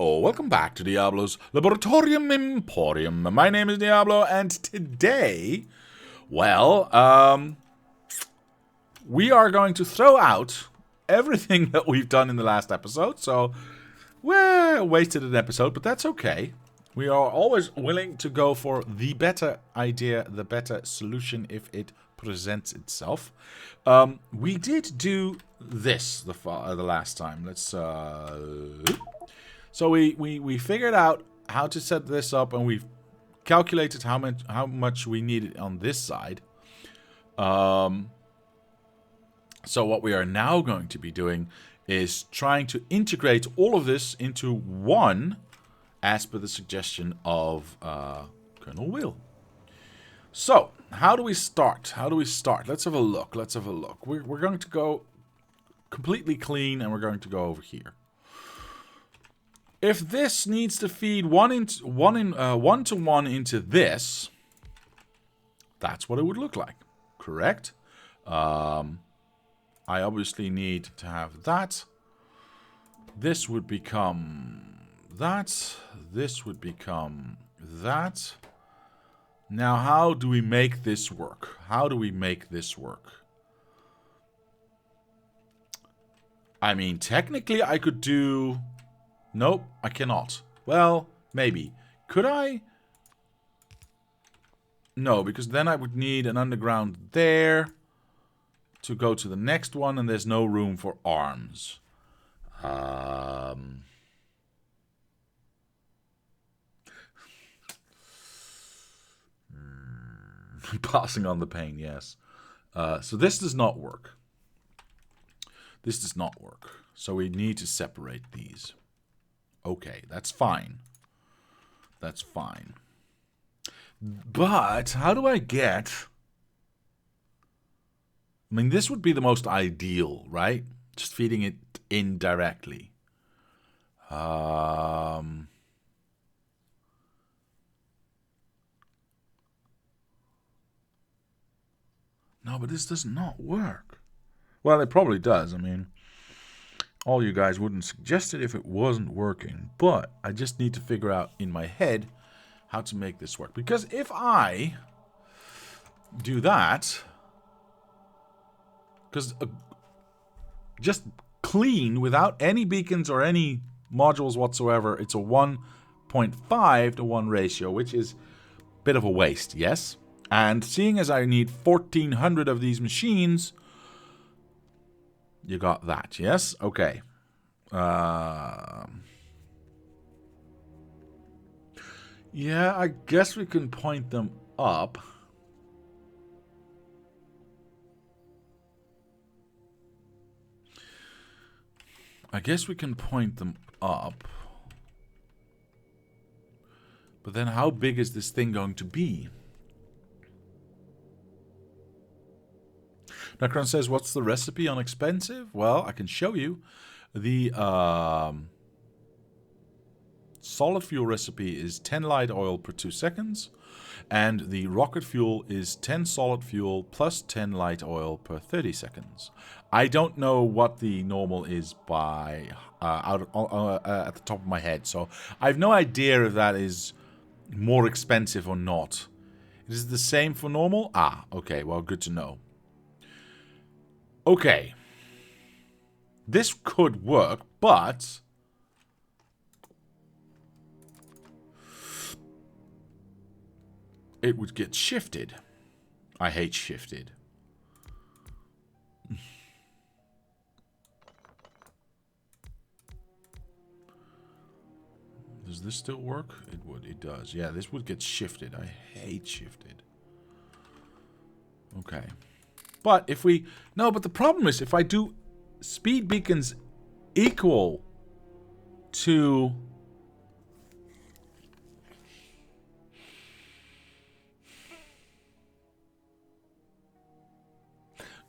Oh, welcome back to Diablo's Laboratorium Emporium. My name is Diablo, and today, well, we are going to throw out everything that we've done in the last episode. So, we wasted an episode, but that's okay. We are always willing to go for the better idea, the better solution if it presents itself. We did do this the last time. Let's So we figured out how to set this up, and we've calculated how much we needed on this side. So what we are now going to be doing is trying to integrate all of this into one, as per the suggestion of Colonel Will. So how do we start? Let's have a look. We're going to go completely clean, and we're going to go over here. If this needs to feed one to one into this, that's what it would look like, correct? I obviously need to have that. This would become that. This would become that. Now, how do we make this work? I mean, technically, I could do... Nope, I cannot. Well, maybe. Could I? No, because then I would need an underground there to go to the next one, and there's no room for arms. Passing on the pain, yes. So this does not work. So we need to separate these. Okay, that's fine. But how do I get... I mean, this would be the most ideal, right? Just feeding it in directly. No, but this does not work. Well, it probably does. I mean... all you guys wouldn't suggest it if it wasn't working. But I just need to figure out in my head how to make this work. Because if I do that... because just clean, without any beacons or any modules whatsoever, it's a 1.5 to 1 ratio, which is a bit of a waste, yes? And seeing as I need 1,400 of these machines... you got that, yes? Okay. Yeah, I guess we can point them up. But then how big is this thing going to be? Necron says, what's the recipe on expensive? Well, I can show you. The solid fuel recipe is 10 light oil per 2 seconds. And the rocket fuel is 10 solid fuel plus 10 light oil per 30 seconds. I don't know what the normal is by at the top of my head. So I have no idea if that is more expensive or not. Is it the same for normal? Ah, okay. Well, good to know. Okay, this could work, but it would get shifted. I hate shifted. Does this still work? It would. It does. Yeah, this would get shifted. I hate shifted. Okay. But if we... no, but the problem is if I do speed beacons equal to...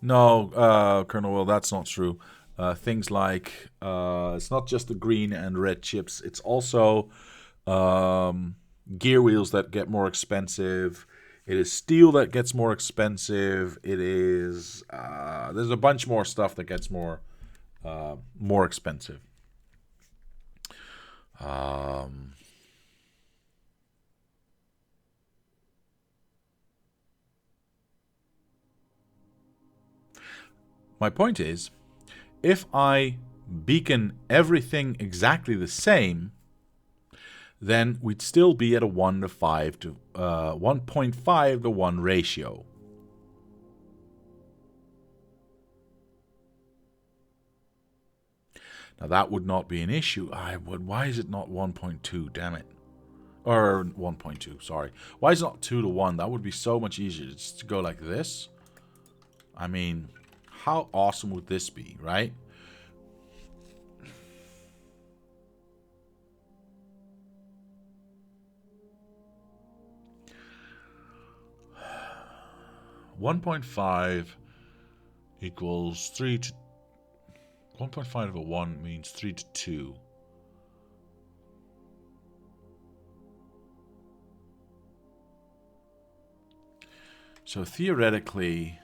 no, Colonel Will, that's not true. Things like... it's not just the green and red chips. It's also gear wheels that get more expensive... it is steel that gets more expensive. It is... there's a bunch more stuff that gets more expensive. My point is, if I beacon everything exactly the same, then we'd still be at a 1 to 5 to 1.5 to 1 ratio. Now that would not be an issue. Why is it not 1.2? Damn it. Or 1.2, sorry. Why is it not 2 to 1? That would be so much easier just to go like this. I mean, how awesome would this be, right? $1.5 equals 3 to 1.5 over 1 means 3 to 2. So theoretically,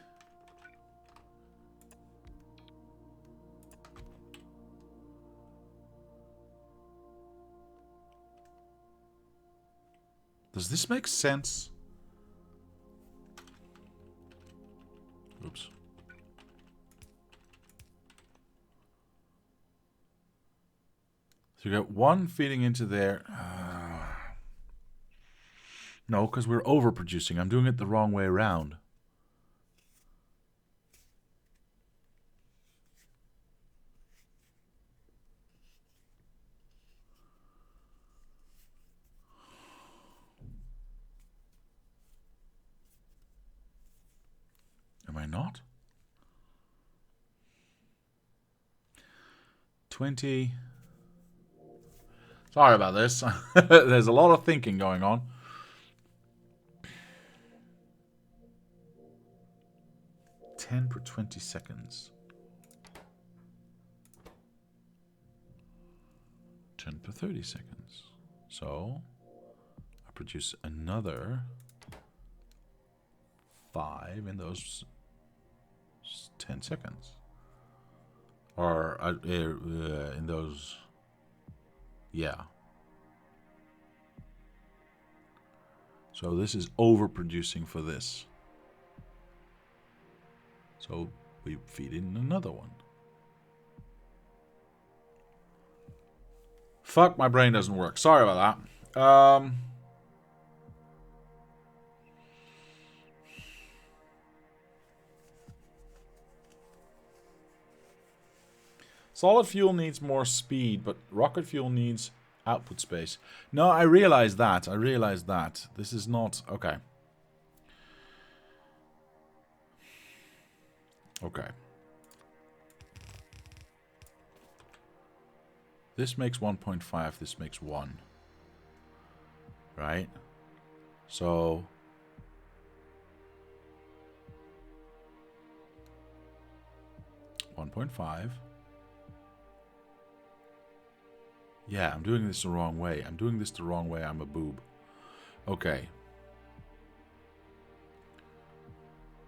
does this make sense? Oops. So you got one feeding into there. No, because we're overproducing. I'm doing it the wrong way around. Am I not? 20. Sorry about this. There's a lot of thinking going on. $10 per 20 seconds. 10 per 30 seconds. So I produce another 5 in those 10 seconds. Or in those... Yeah. So this is overproducing for this. So we feed in another one. Fuck, my brain doesn't work. Sorry about that. Solid fuel needs more speed, but rocket fuel needs output space. No, I realize that. I realize that. This is not... Okay. Okay. This makes 1.5. This makes 1. Right? So... $1.5. Yeah, I'm doing this the wrong way. I'm doing this the wrong way. I'm a boob. Okay.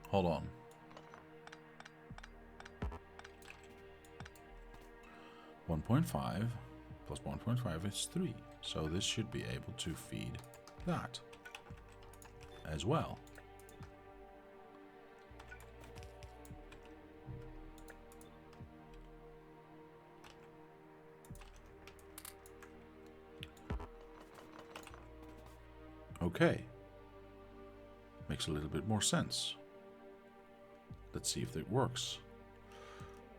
Hold on. 1.5 plus 1.5 is 3. So this should be able to feed that as well. Okay. Makes a little bit more sense. Let's see if it works.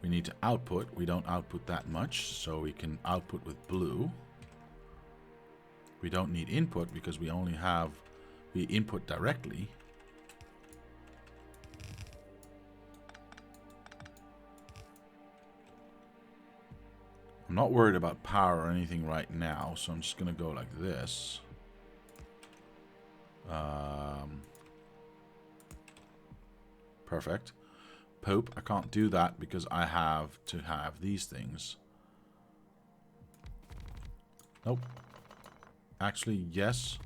We need to output. We don't output that much, so we can output with blue. We don't need input because we only have... We input directly. I'm not worried about power or anything right now, so I'm just going to go like this. Perfect. Poop, I can't do that because I have to have these things. Nope. Actually, yes.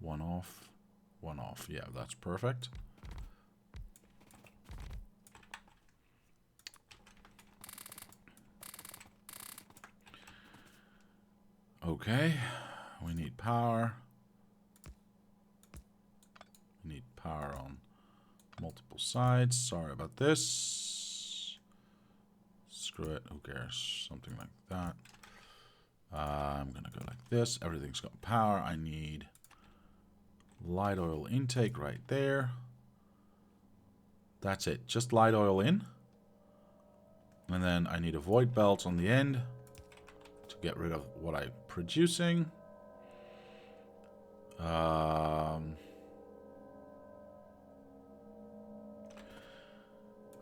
One off. One off. Yeah, that's perfect. Okay. We need power. We need power on multiple sides. Sorry about this. Screw it. Who cares? Something like that. I'm going to go like this. Everything's got power. I need light oil intake right there. That's it. Just light oil in. And then I need a void belt on the end to get rid of what I'm producing.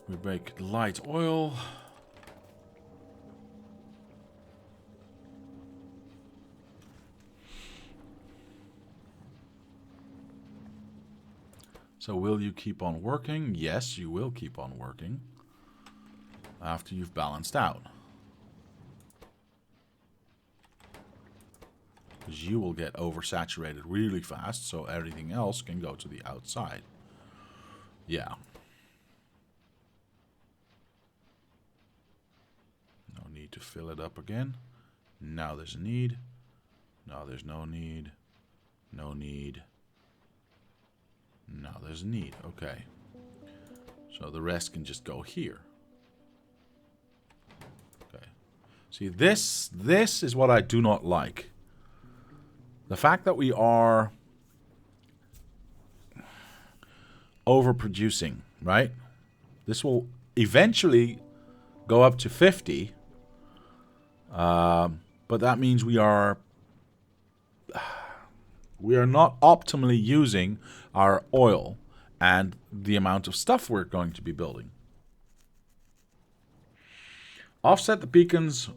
We make light oil. So will you keep on working? Yes, you will keep on working after you've balanced out. Because you will get oversaturated really fast, so everything else can go to the outside. Yeah. No need to fill it up again. Now there's a need. No, there's no need. No need. Now there's a need. Okay. So the rest can just go here. Okay. See, this is what I do not like. The fact that we are overproducing, right? This will eventually go up to 50. But that means we are not optimally using our oil and the amount of stuff we're going to be building. Offset the beacons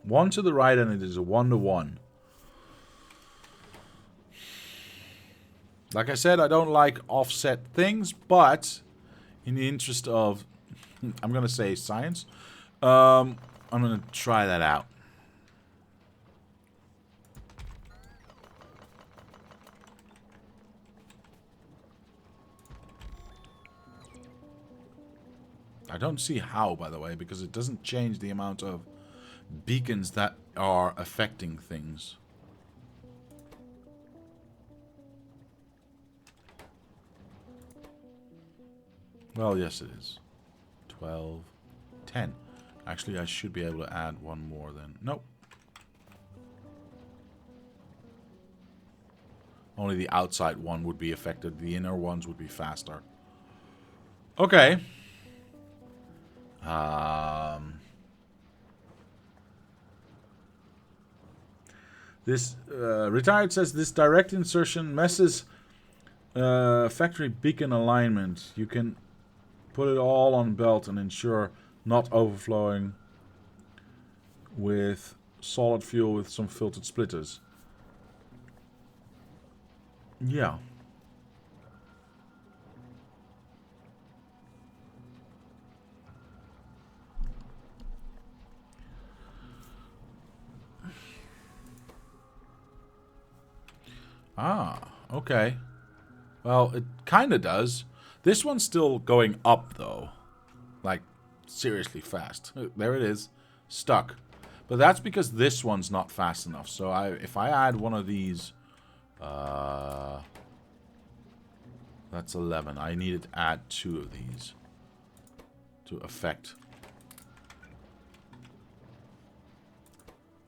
1 to the right, and it is a 1-to-1. Like I said, I don't like offset things, but in the interest of, I'm going to say science, I'm going to try that out. I don't see how, by the way, because it doesn't change the amount of beacons that are affecting things. Well, yes it is. 12, 10. Actually, I should be able to add one more then. Nope. Only the outside one would be affected. The inner ones would be faster. Okay. This retired says this direct insertion messes factory beacon alignment. You can put it all on belt and ensure not overflowing with solid fuel with some filtered splitters. Yeah. Ah, okay. Well, it kind of does. This one's still going up, though. Like, seriously fast. There it is. Stuck. But that's because this one's not fast enough. So if I add one of these... that's 11. I needed to add 2 of these to affect.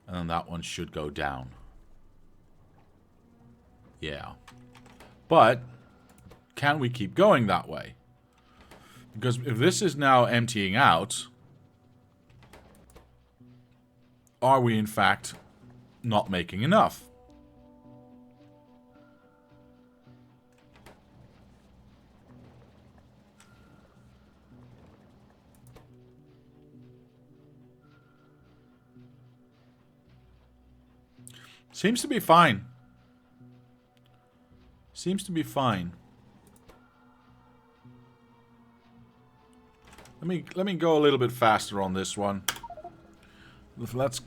And then that one should go down. Yeah. But can we keep going that way? Because if this is now emptying out, are we in fact not making enough? Seems to be fine. Seems to be fine. Let me go a little bit faster on this one. Let's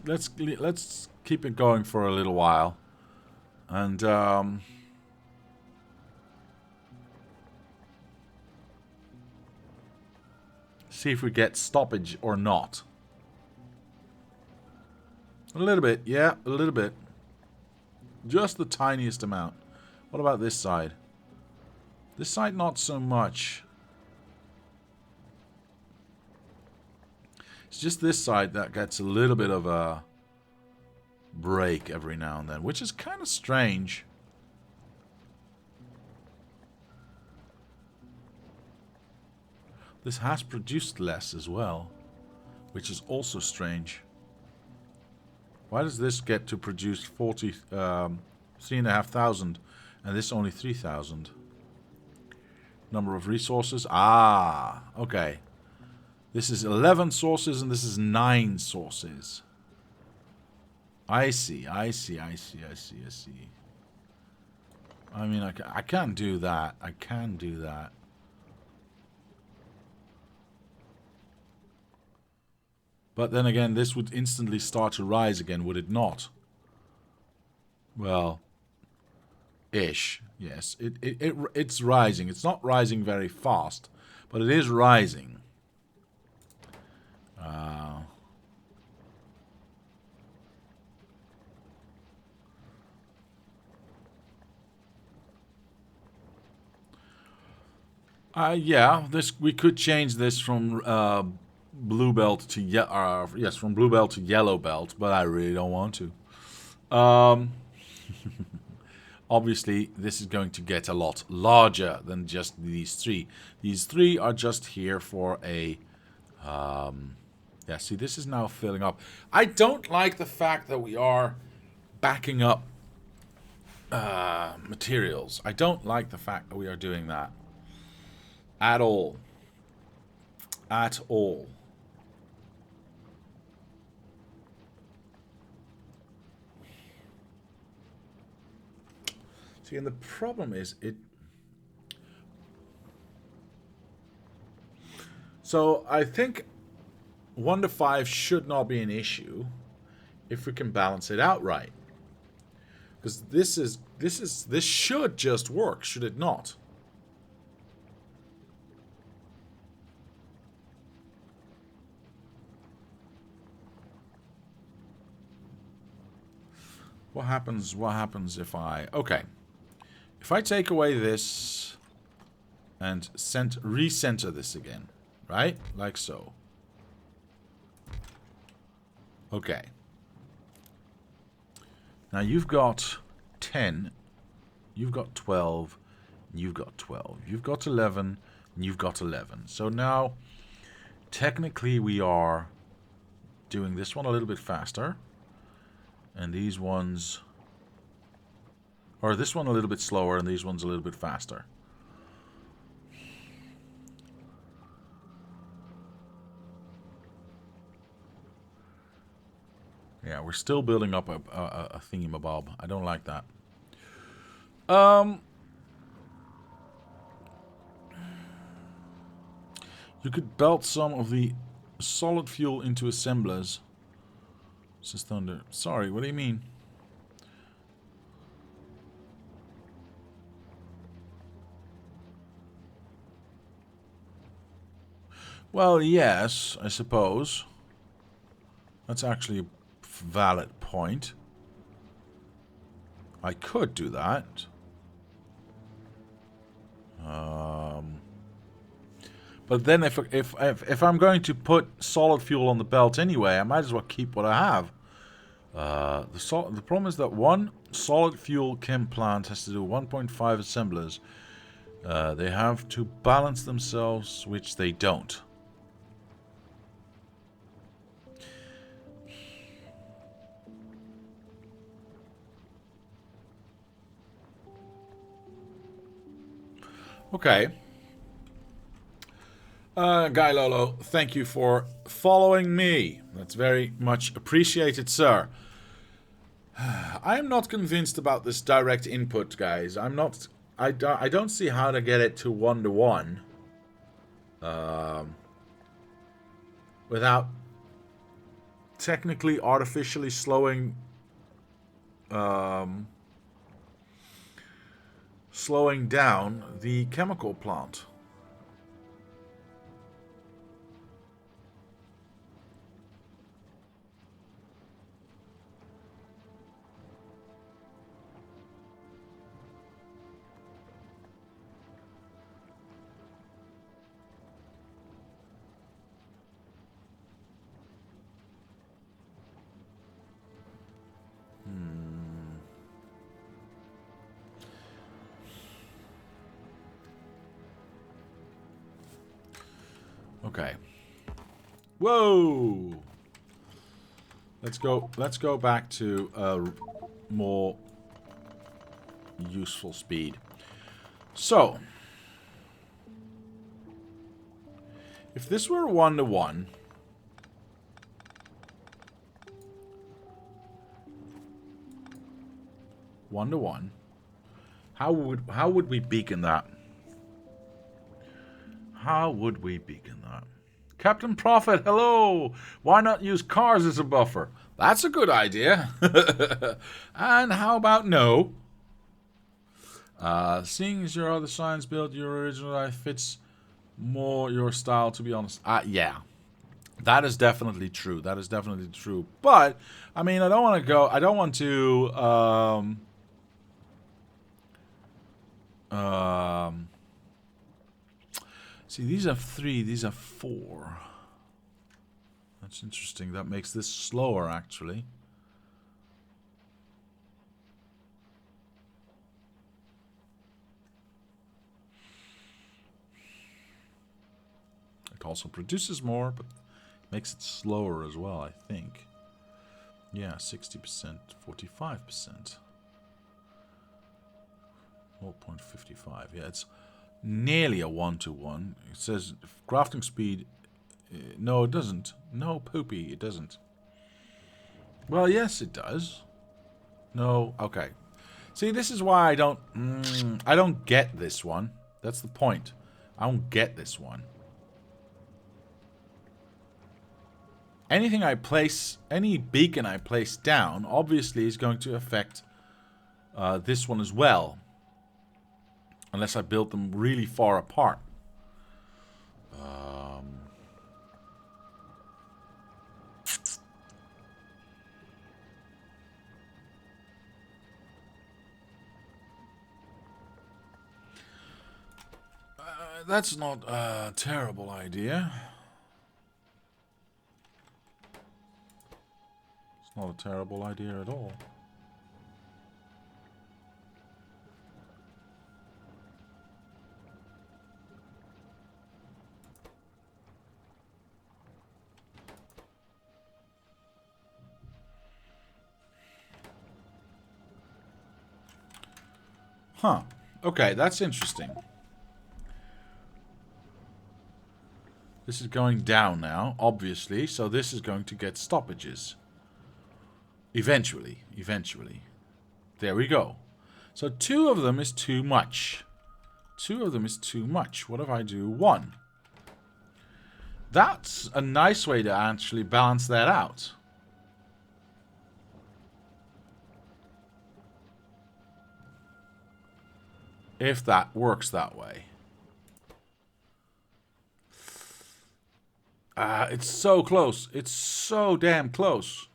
keep it going for a little while, and see if we get stoppage or not. A little bit, yeah, a little bit. Just the tiniest amount. What about this side? This side, not so much. It's just this side that gets a little bit of a break every now and then, which is kind of strange. This has produced less as well, which is also strange. Why does this get to produce 3,500 and this only 3,000? Number of resources. Ah, okay. This is 11 sources and this is 9 sources. I see. I mean, I can do that. I can do that. But then again, this would instantly start to rise again, would it not? Well, ish. Yes, it's rising. It's not rising very fast, but it is rising. Yeah, we could change this from blue belt to yes, from blue belt to yellow belt, but I really don't want to. Obviously, this is going to get a lot larger than just these 3. These 3 are just here for a. Yeah, see, this is now filling up. I don't like the fact that we are backing up materials. I don't like the fact that we are doing that. At all. At all. See, and the problem is it... So, I think 1 to 5 should not be an issue if we can balance it out right. Because this should just work, should it not? What happens if I... Okay. If I take away this and recenter this again, right? Like so. Okay. Now you've got 10, you've got 12, you've got 12, you've got 11, and you've got 11. So now, technically we are doing this one a little bit faster. And these ones... Or this one a little bit slower, and these ones a little bit faster. Yeah, we're still building up a thingamabob. I don't like that. You could belt some of the solid fuel into assemblers. Says Thunder. Sorry, what do you mean? Well, yes, I suppose. That's actually a valid point. I could do that. But then if I'm going to put solid fuel on the belt anyway, I might as well keep what I have. The problem is that one solid fuel chem plant has to do 1.5 assemblers. They have to balance themselves, which they don't. Okay. Guy Lolo, thank you for following me. That's very much appreciated, sir. I am not convinced about this direct input, guys. I don't see how to get it to 1-to-1 without technically artificially slowing down the chemical plant. Okay. Whoa! Let's go back to more useful speed. So, if this were 1-to-1, how would we beacon that? How would we beacon that? Captain Prophet, hello! Why not use cars as a buffer? That's a good idea. And how about no? Seeing as your other signs build, your original life fits more your style, to be honest. Yeah. That is definitely true. That is definitely true. But, I mean, I don't want to go... I don't want to... see, these are 3, these are 4. That's interesting. That makes this slower, actually. It also produces more, but makes it slower as well, I think. Yeah, 60%, 45%. 0.55. Yeah, it's nearly a 1-to-1. It says crafting speed. No, it doesn't. No, poopy, it doesn't. Well, yes, it does. No, okay. See, this is why I don't get this one. That's the point. I don't get this one. Anything I place, any beacon I place down, obviously is going to affect this one as well. Unless I build them really far apart. That's not a terrible idea. It's not a terrible idea at all. Huh. Okay, that's interesting. This is going down now, obviously, so this is going to get stoppages. Eventually. There we go. So 2 of them is too much. 2 of them is too much. What if I do 1? That's a nice way to actually balance that out. If that works that way. It's so close. It's so damn close.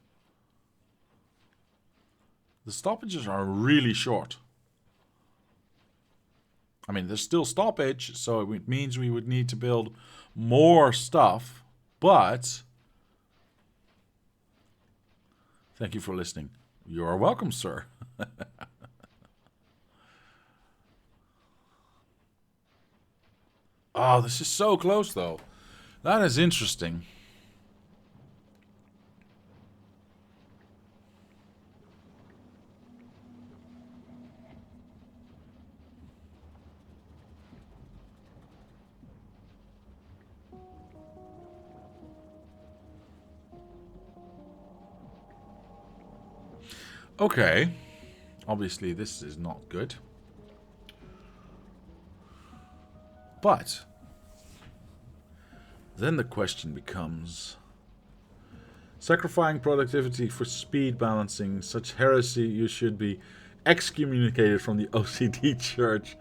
The stoppages are really short. I mean, there's still stoppage, so it means we would need to build more stuff, but... Thank you for listening. You are welcome, sir. Oh, this is so close, though. That is interesting. Okay. Obviously, this is not good. But then the question becomes, sacrificing productivity for speed balancing, such heresy, you should be excommunicated from the OCD church.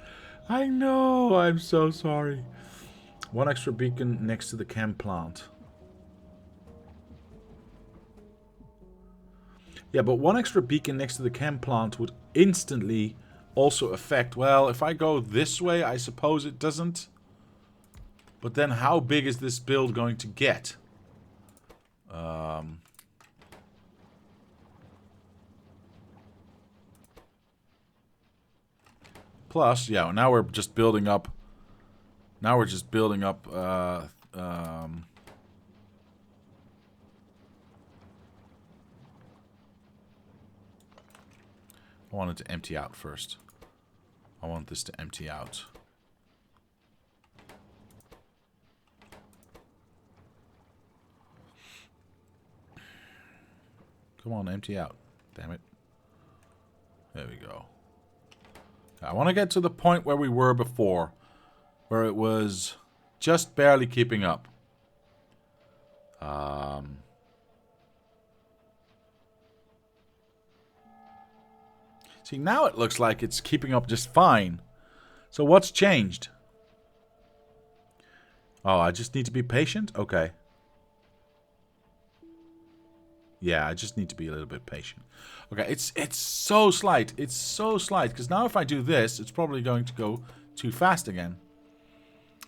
I know, I'm so sorry. 1 extra beacon next to the chem plant. Yeah, but 1 extra beacon next to the chem plant would instantly also affect... Well, if I go this way, I suppose it doesn't. But then how big is this build going to get? Plus, yeah, now we're just building up... Now we're just building up I want it to empty out first. I want this to empty out. Come on, empty out. Damn it. There we go. I want to get to the point where we were before. Where it was just barely keeping up. See, now it looks like it's keeping up just fine. So what's changed? Oh, I just need to be patient? Okay. Yeah, I just need to be a little bit patient. Okay, it's so slight. It's so slight. Because now if I do this, it's probably going to go too fast again.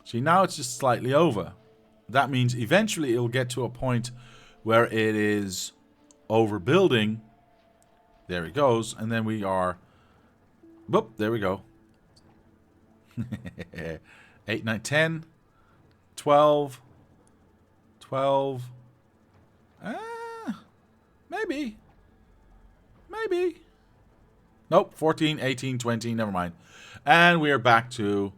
See, now it's just slightly over. That means eventually it'll get to a point where it is overbuilding. There it goes. And then we are... Boop, there we go. 8, 9, 10. 12. 12. Maybe. Maybe. Nope, 14, 18, 20, never mind. And we are back to...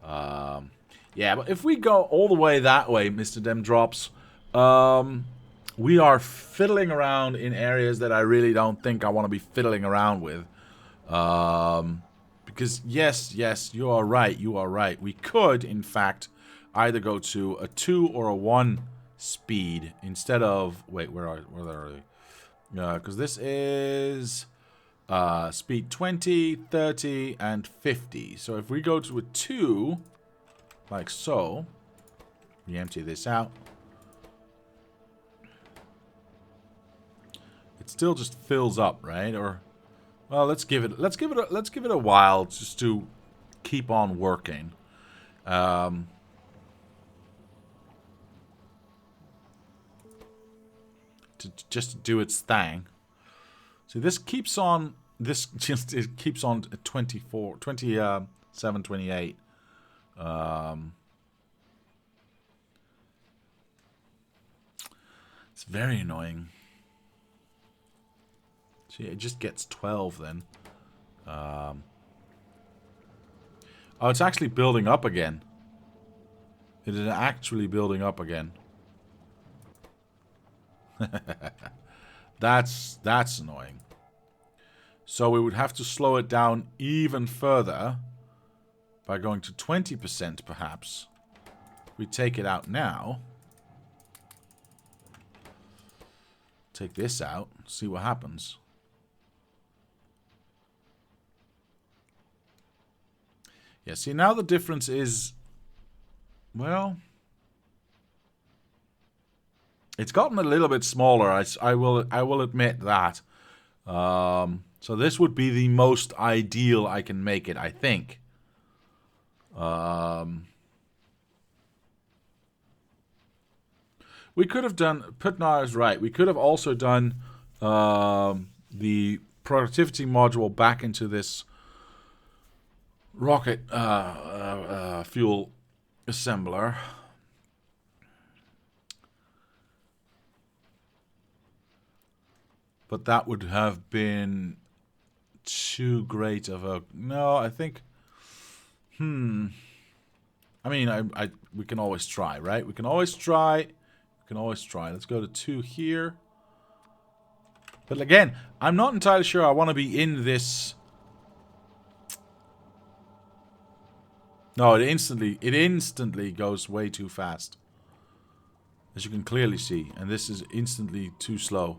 yeah, but if we go all the way that way, Mr. Dem Drops, we are fiddling around in areas that I really don't think I want to be fiddling around with. Because, yes, you are right, you are right. We could, in fact, either go to a 2 or a 1 speed instead of... Wait, where are they? Because this is speed 20, 30, and 50. So if we go to a 2, like so, we empty this out. It still just fills up, right? Or, well, let's give it a while just to keep on working. To just do its thing. So this keeps on. It keeps on at 24, 27, 28. It's very annoying. See, it just gets 12 then. Oh, it's actually building up again. It is actually building up again. That's annoying. So we would have to slow it down even further by going to 20% perhaps. We take it out now. Take this out, see what happens. Yeah, see now the difference is, well, it's gotten a little bit smaller. I will admit that. So this would be the most ideal I can make it, I think. We could have done... Putnar is right. We could have also done the productivity module back into this rocket fuel assembler. But that would have been too great of a... No, I think... I mean, we can always try, right? We can always try. We can always try. Let's go to 2 here. But again, I'm not entirely sure I want to be in this... No, it instantly goes way too fast. As you can clearly see. And this is instantly too slow.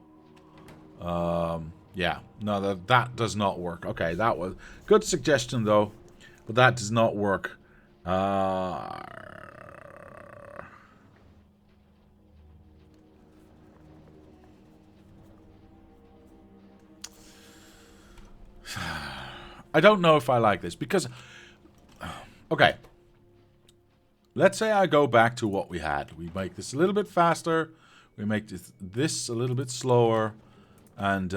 Yeah, no, that does not work. Okay, that was good suggestion though, but that does not work. I don't know if I like this because, okay, let's say I go back to what we had. We make this a little bit faster. We make this a little bit slower. And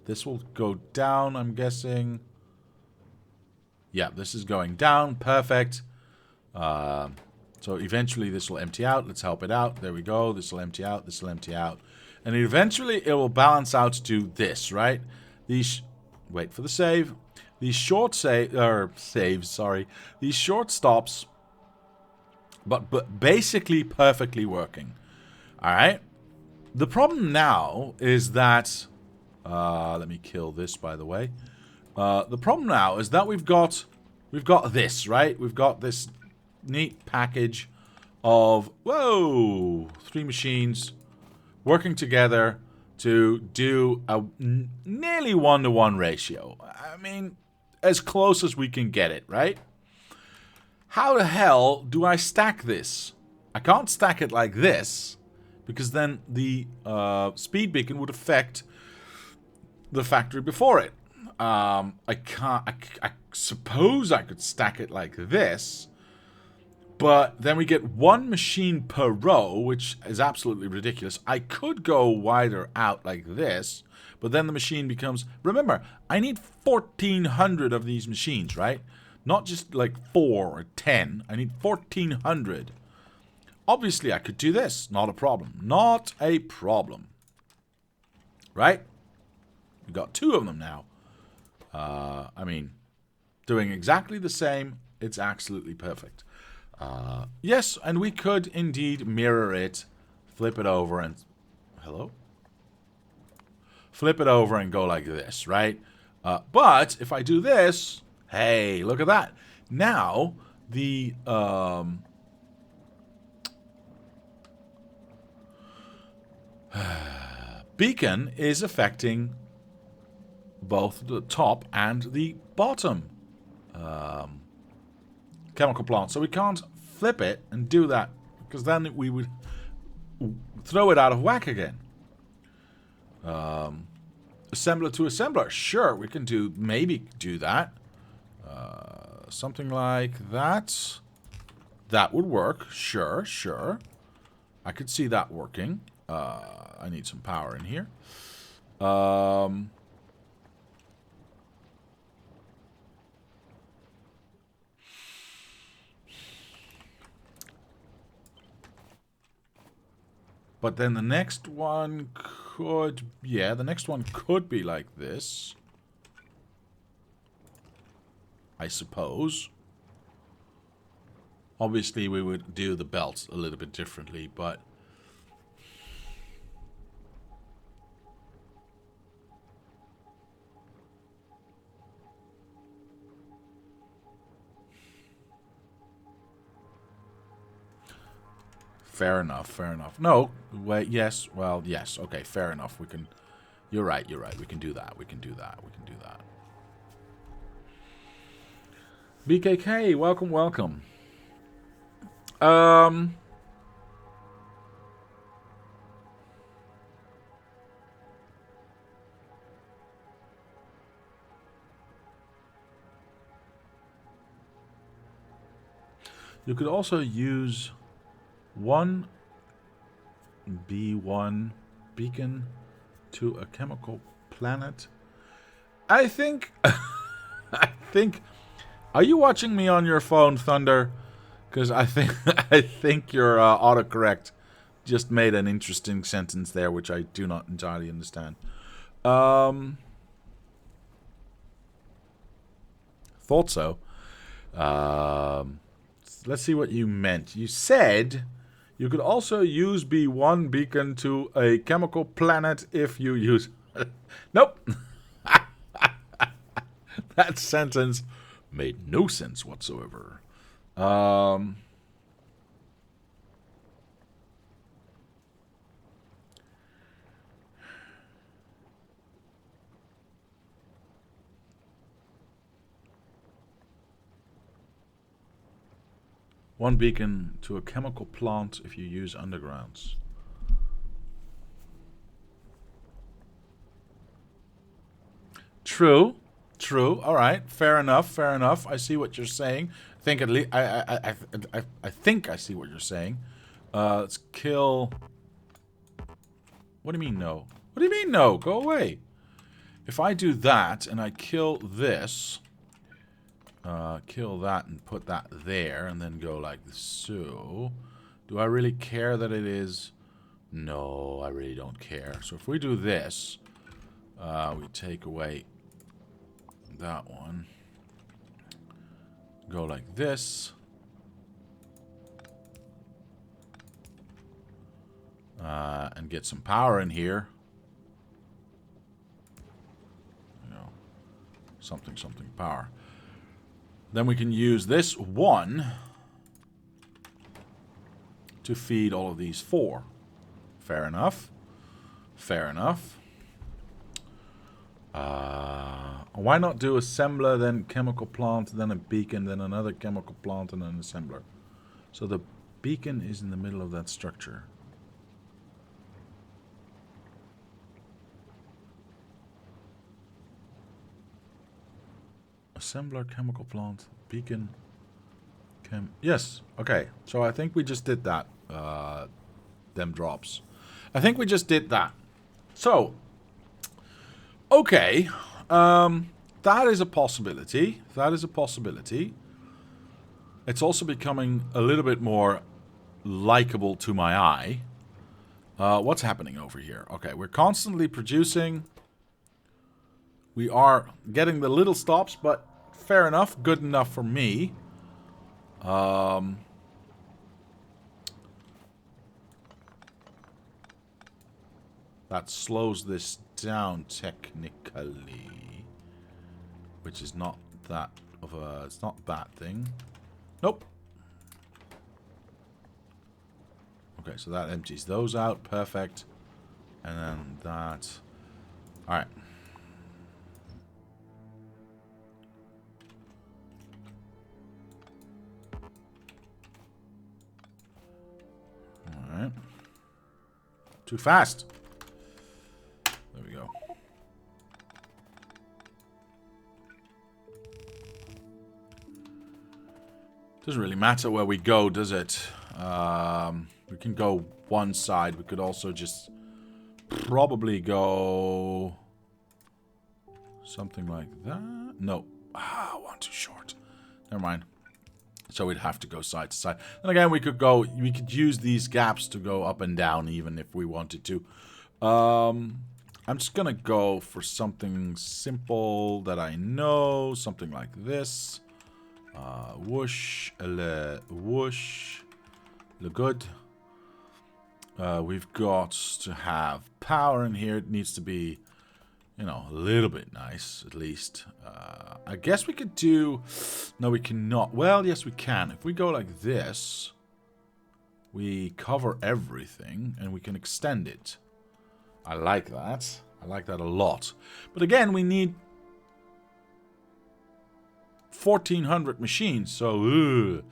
this will go down, I'm guessing. Yeah, this is going down. Perfect. So eventually this will empty out. Let's help it out. There we go. This will empty out. This will empty out. And eventually it will balance out to this, right? These... Wait for the save. These short saves, sorry. These short stops, but basically perfectly working. Alright? The problem now is that... let me kill this, by the way. The problem now is that we've got this, right? We've got this neat package of, whoa, 3 machines working together to do a nearly 1-to-1 ratio. I mean, as close as we can get it, right? How the hell do I stack this? I can't stack it like this, because then the speed beacon would affect the factory before it. I suppose I could stack it like this, but then we get 1 machine per row, which is absolutely ridiculous. I could go wider out like this, but then the machine becomes... Remember, I need 1,400 of these machines, right? Not just like 4 or 10. I need 1,400. Obviously, I could do this. Not a problem. Not a problem. Right? We've got 2 of them now. I mean, doing exactly the same. It's absolutely perfect. Yes, and we could indeed mirror it, flip it over and... Hello? Flip it over and go like this, right? But if I do this, hey, look at that. Now, the... beacon is affecting both the top and the bottom chemical plant. So we can't flip it and do that, because then we would throw it out of whack again. Assembler to assembler. Sure, we can maybe do that. Something like that. That would work. Sure, sure. I could see that working. I need some power in here. But then the next one could... Yeah, the next one could be like this. I suppose. Obviously, we would do the belts a little bit differently, but... Fair enough, fair enough. No, wait, yes, well, yes, okay, fair enough. We can... You're right, you're right. We can do that, we can do that, we can do that. BKK, welcome, welcome. You could also use... 1 B1 beacon to a chemical planet. I think... Are you watching me on your phone, Thunder? Because I think your autocorrect just made an interesting sentence there, which I do not entirely understand. Thought so. Let's see what you meant. You said... You could also use B1 beacon to a chemical planet if you use... Nope. That sentence made no sense whatsoever. One beacon to a chemical plant if you use undergrounds. True. True. All right. Fair enough. Fair enough. I see what you're saying. I think at least I think I see what you're saying. Let's kill. What do you mean no? What do you mean no? Go away. If I do that and I kill this, kill that and put that there, and then go like so. Do I really care that it is? No, I really don't care. So if we do this, we take away that one. Go like this. And get some power in here. You know, something power. Then we can use this one to feed all of these 4. Fair enough. Fair enough. Why not do assembler, then chemical plant, then a beacon, then another chemical plant, and an assembler? So the beacon is in the middle of that structure. Assembler, chemical plant, beacon, yes, okay. So I think we just did that. Them drops. I think we just did that. So, okay. That is a possibility. That is a possibility. It's also becoming a little bit more likable to my eye. What's happening over here? Okay, we're constantly producing. We are getting the little stops, but fair enough. Good enough for me. That slows this down technically. Which is not that of a... It's not that thing. Nope. Okay, so that empties those out. Perfect. And then that... Alright. Alright. Too fast. There we go. Doesn't really matter where we go, does it? We can go one side. We could also just probably go something like that. No. One too short. Never mind. So we'd have to go side to side. And again, we could use these gaps to go up and down even if we wanted to. I'm just gonna go for something simple that I know. Something like this. Whoosh, whoosh, look good. We've got to have power in here. It needs to be, you know, a little bit nice, at least. I guess we could do... No, we cannot. Well, yes, we can. If we go like this, we cover everything, and we can extend it. I like that. I like that a lot. But again, we need 1,400 machines, so...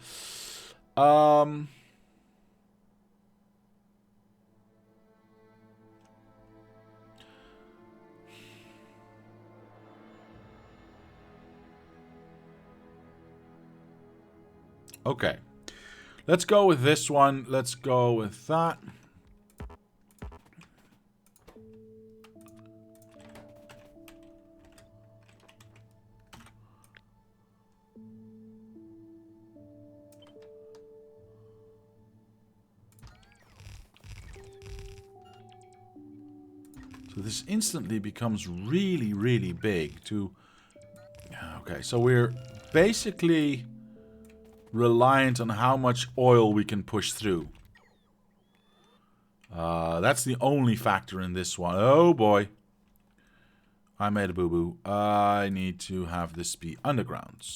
Okay. Let's go with this one. Let's go with that. So this instantly becomes really, really big to... Okay, so we're basically reliant on how much oil we can push through. That's the only factor in this one. Oh boy. I made a boo-boo. I need to have this be underground.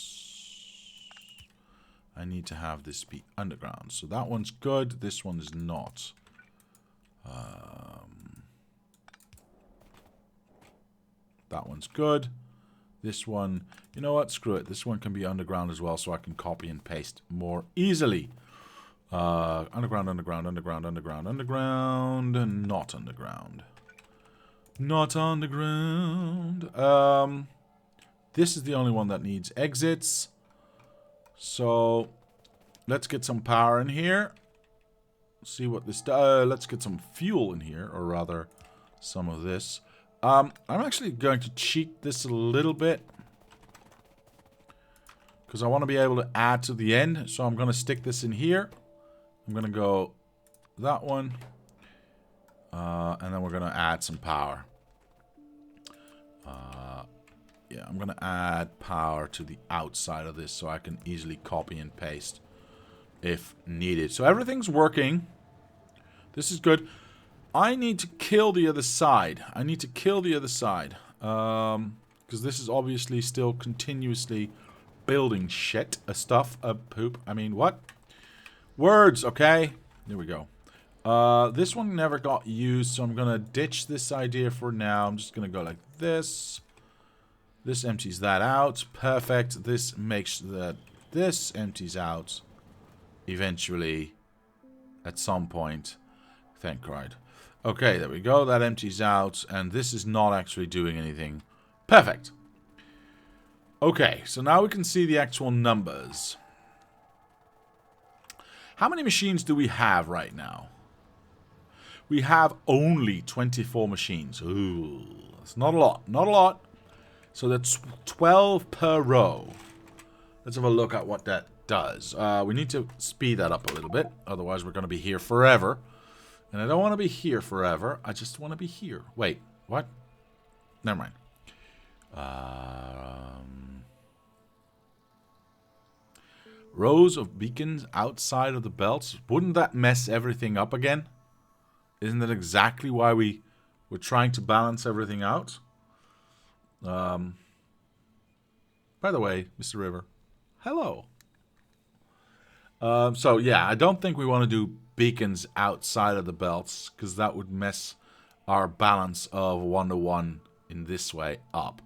I need to have this be underground. So that one's good. This one is not. That one's good. This one, you know what? Screw it. This one can be underground as well, so I can copy and paste more easily. Underground, underground, underground, underground, underground, and not underground. Not underground. This is the only one that needs exits. So, let's get some power in here. See what this does. Let's get some fuel in here, or rather, some of this. I'm actually going to cheat this a little bit. because I want to be able to add to the end. So I'm going to stick this in here. I'm going to go that one. And then we're going to add some power. Yeah, I'm going to add power to the outside of this so I can easily copy and paste if needed. So everything's working. This is good. I need to kill the other side. Because this is obviously still continuously building shit. Poop. I mean, what? Words, okay? There we go. This one never got used, so I'm going to ditch this idea for now. I'm just going to go like this. This empties that out. Perfect. This makes that this empties out eventually at some point. Thank God. Okay, there we go. That empties out, and this is not actually doing anything. Perfect. Okay, so now we can see the actual numbers. How many machines do we have right now? We have only 24 machines. Ooh, that's not a lot. Not a lot. So that's 12 per row. Let's have a look at what that does. We need to speed that up a little bit. Otherwise, we're going to be here forever. And I don't want to be here forever. I just want to be here. Wait, what? Never mind. Rows of beacons outside of the belts. Wouldn't that mess everything up again? Isn't that exactly why we're trying to balance everything out? By the way, Mr. River, hello. So yeah, I don't think we want to do beacons outside of the belts, because that would mess our balance of 1-to-1 in this way up.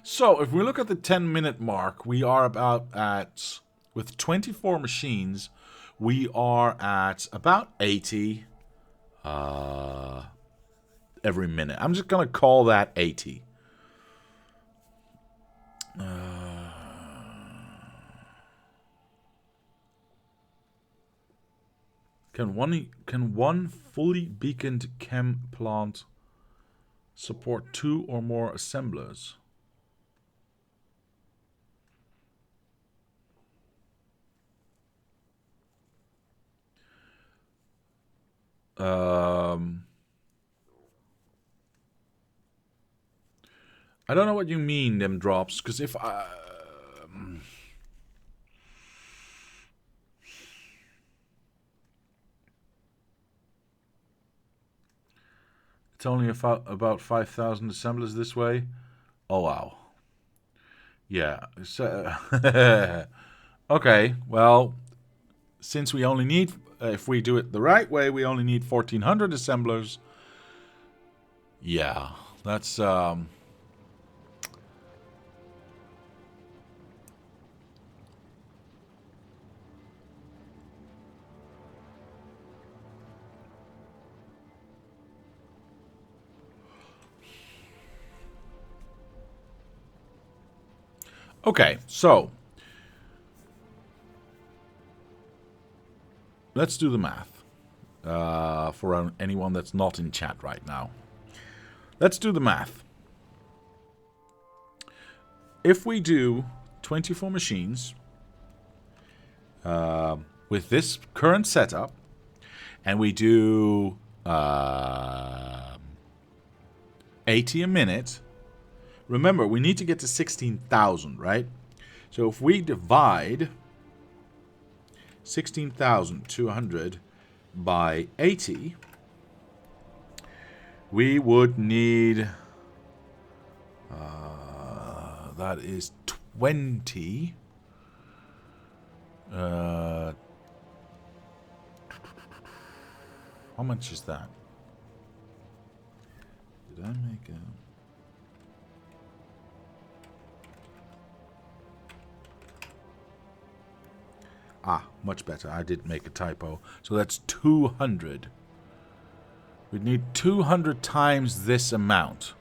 So if we look at the 10-minute mark, we are about at, with 24 machines, we are at about 80 every minute. I'm just going to call that 80. Can one fully beaconed chem plant support 2 or more assemblers? I don't know what you mean, them drops, because if I... It's only about 5,000 assemblers this way. Oh, wow. Yeah. So, okay, well, since we only need... if we do it the right way, we only need 1,400 assemblers. Yeah, that's... Okay, so let's do the math for anyone that's not in chat right now. Let's do the math. If we do 24 machines with this current setup, and we do 80 a minute, remember, we need to get to 16,000, right? So if we divide 16,200 by 80, we would need... that is 20. How much is that? Did I make a... Ah, much better. I did make a typo. So that's 200. We'd need 200 times this amount.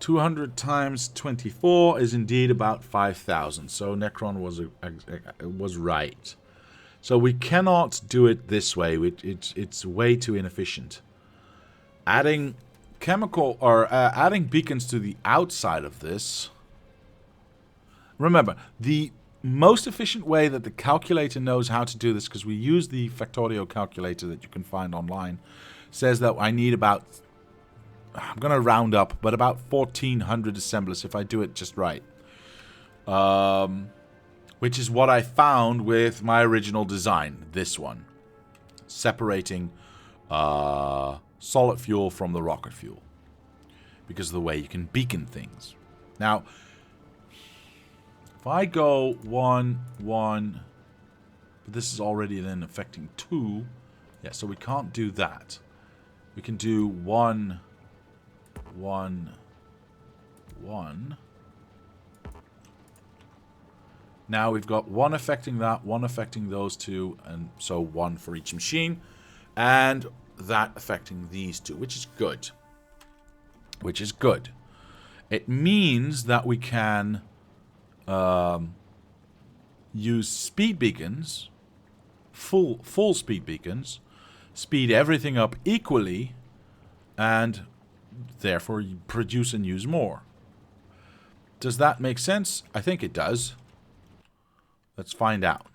200 times 24 is indeed about 5,000. So Necron was right. So we cannot do it this way. It's way too inefficient. Adding adding beacons to the outside of this remember, the most efficient way that the calculator knows how to do this, because we use the Factorio calculator that you can find online, says that I need about, I'm going to round up, but about 1,400 assemblers if I do it just right. Which is what I found with my original design, this one. Separating solid fuel from the rocket fuel. Because of the way you can beacon things. Now, if I go 1, 1, but this is already then affecting 2. Yeah, so we can't do that. We can do 1, 1, 1. Now we've got 1 affecting that, 1 affecting those 2, and so 1 for each machine. And that affecting these 2, which is good. Which is good. It means that we can use speed beacons, full speed beacons, speed everything up equally, and therefore produce and use more. Does that make sense? I think it does. Let's find out.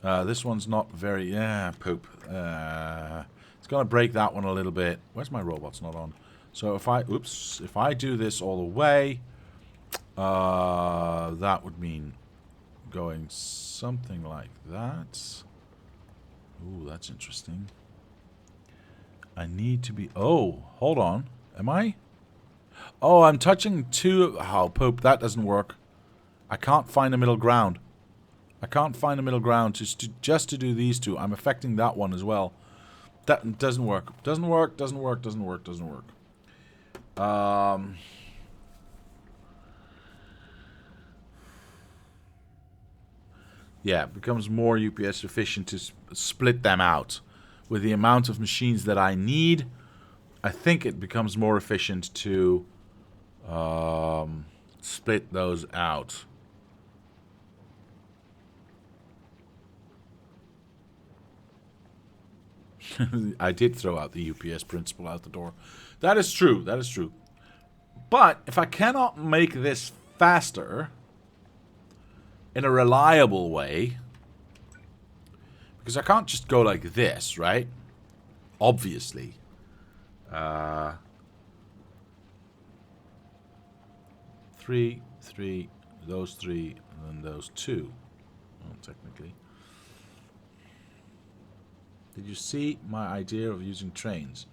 This one's not very... Yeah, poop. It's going to break that one a little bit. Where's my robot's not on? So if I... Oops. If I do this all the way, that would mean going something like that. Ooh, that's interesting. I need to be... Oh, hold on. Am I? Oh, I'm touching 2... Oh, poop. That doesn't work. I can't find a middle ground. I can't find a middle ground just to do these 2. I'm affecting that one as well. That doesn't work. Doesn't work, doesn't work, doesn't work, doesn't work. Yeah, it becomes more UPS efficient to split them out. With the amount of machines that I need, I think it becomes more efficient to split those out. I did throw out the UPS principle out the door. That is true. That is true. But if I cannot make this faster in a reliable way, because I can't just go like this, right? Obviously. 3, 3, those 3, and then those 2. Well, technically. Did you see my idea of using trains?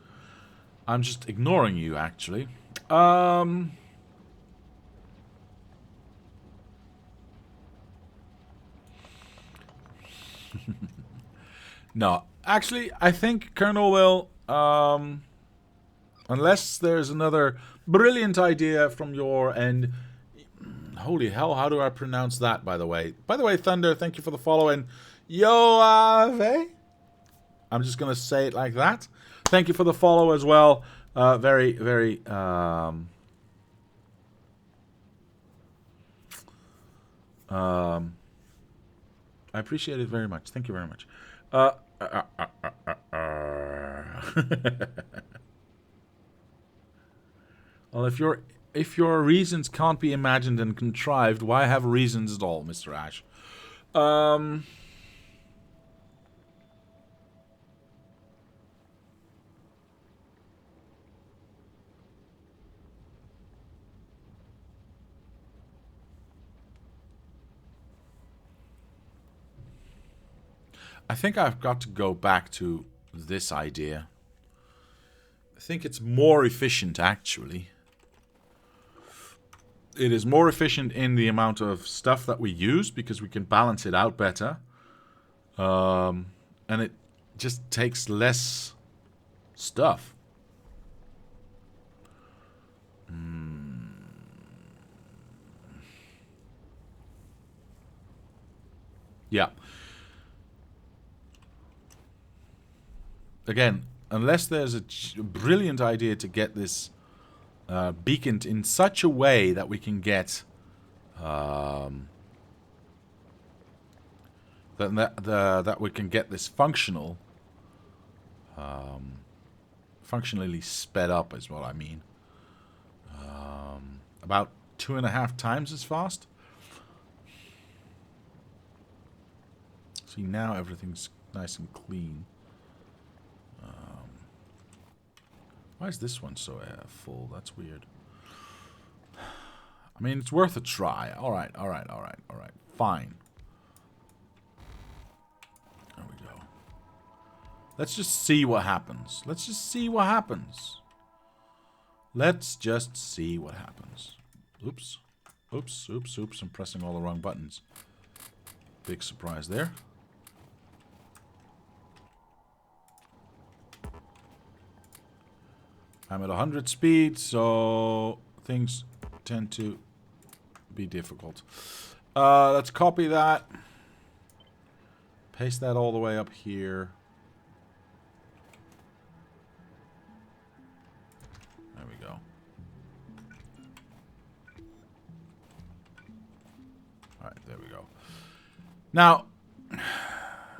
I'm just ignoring you, actually. No, actually, I think Colonel will, unless there's another brilliant idea from your end. Holy hell, how do I pronounce that, by the way? By the way, Thunder, thank you for the follow, and Yoave. I'm just going to say it like that. Thank you for the follow as well. Very, very... I appreciate it very much. Thank you very much. Well, if your reasons can't be imagined and contrived, why have reasons at all, Mr. Ash? I think I've got to go back to this idea. I think it's more efficient, actually. It is more efficient in the amount of stuff that we use, because we can balance it out better. And it just takes less stuff. Yeah. Again, unless there's a brilliant idea to get this beaconed in such a way that we can get that we can get this functional, functionally sped up is what I mean. about 2.5 times as fast. See, now everything's nice and clean. Why is this one so full? That's weird. I mean, it's worth a try. Alright. Fine. There we go. Let's just see what happens. Let's just see what happens. Oops. I'm pressing all the wrong buttons. Big surprise there. I'm at 100 speed, so things tend to be difficult. Let's copy that. Paste that all the way up here. There we go. Alright, there we go. Now,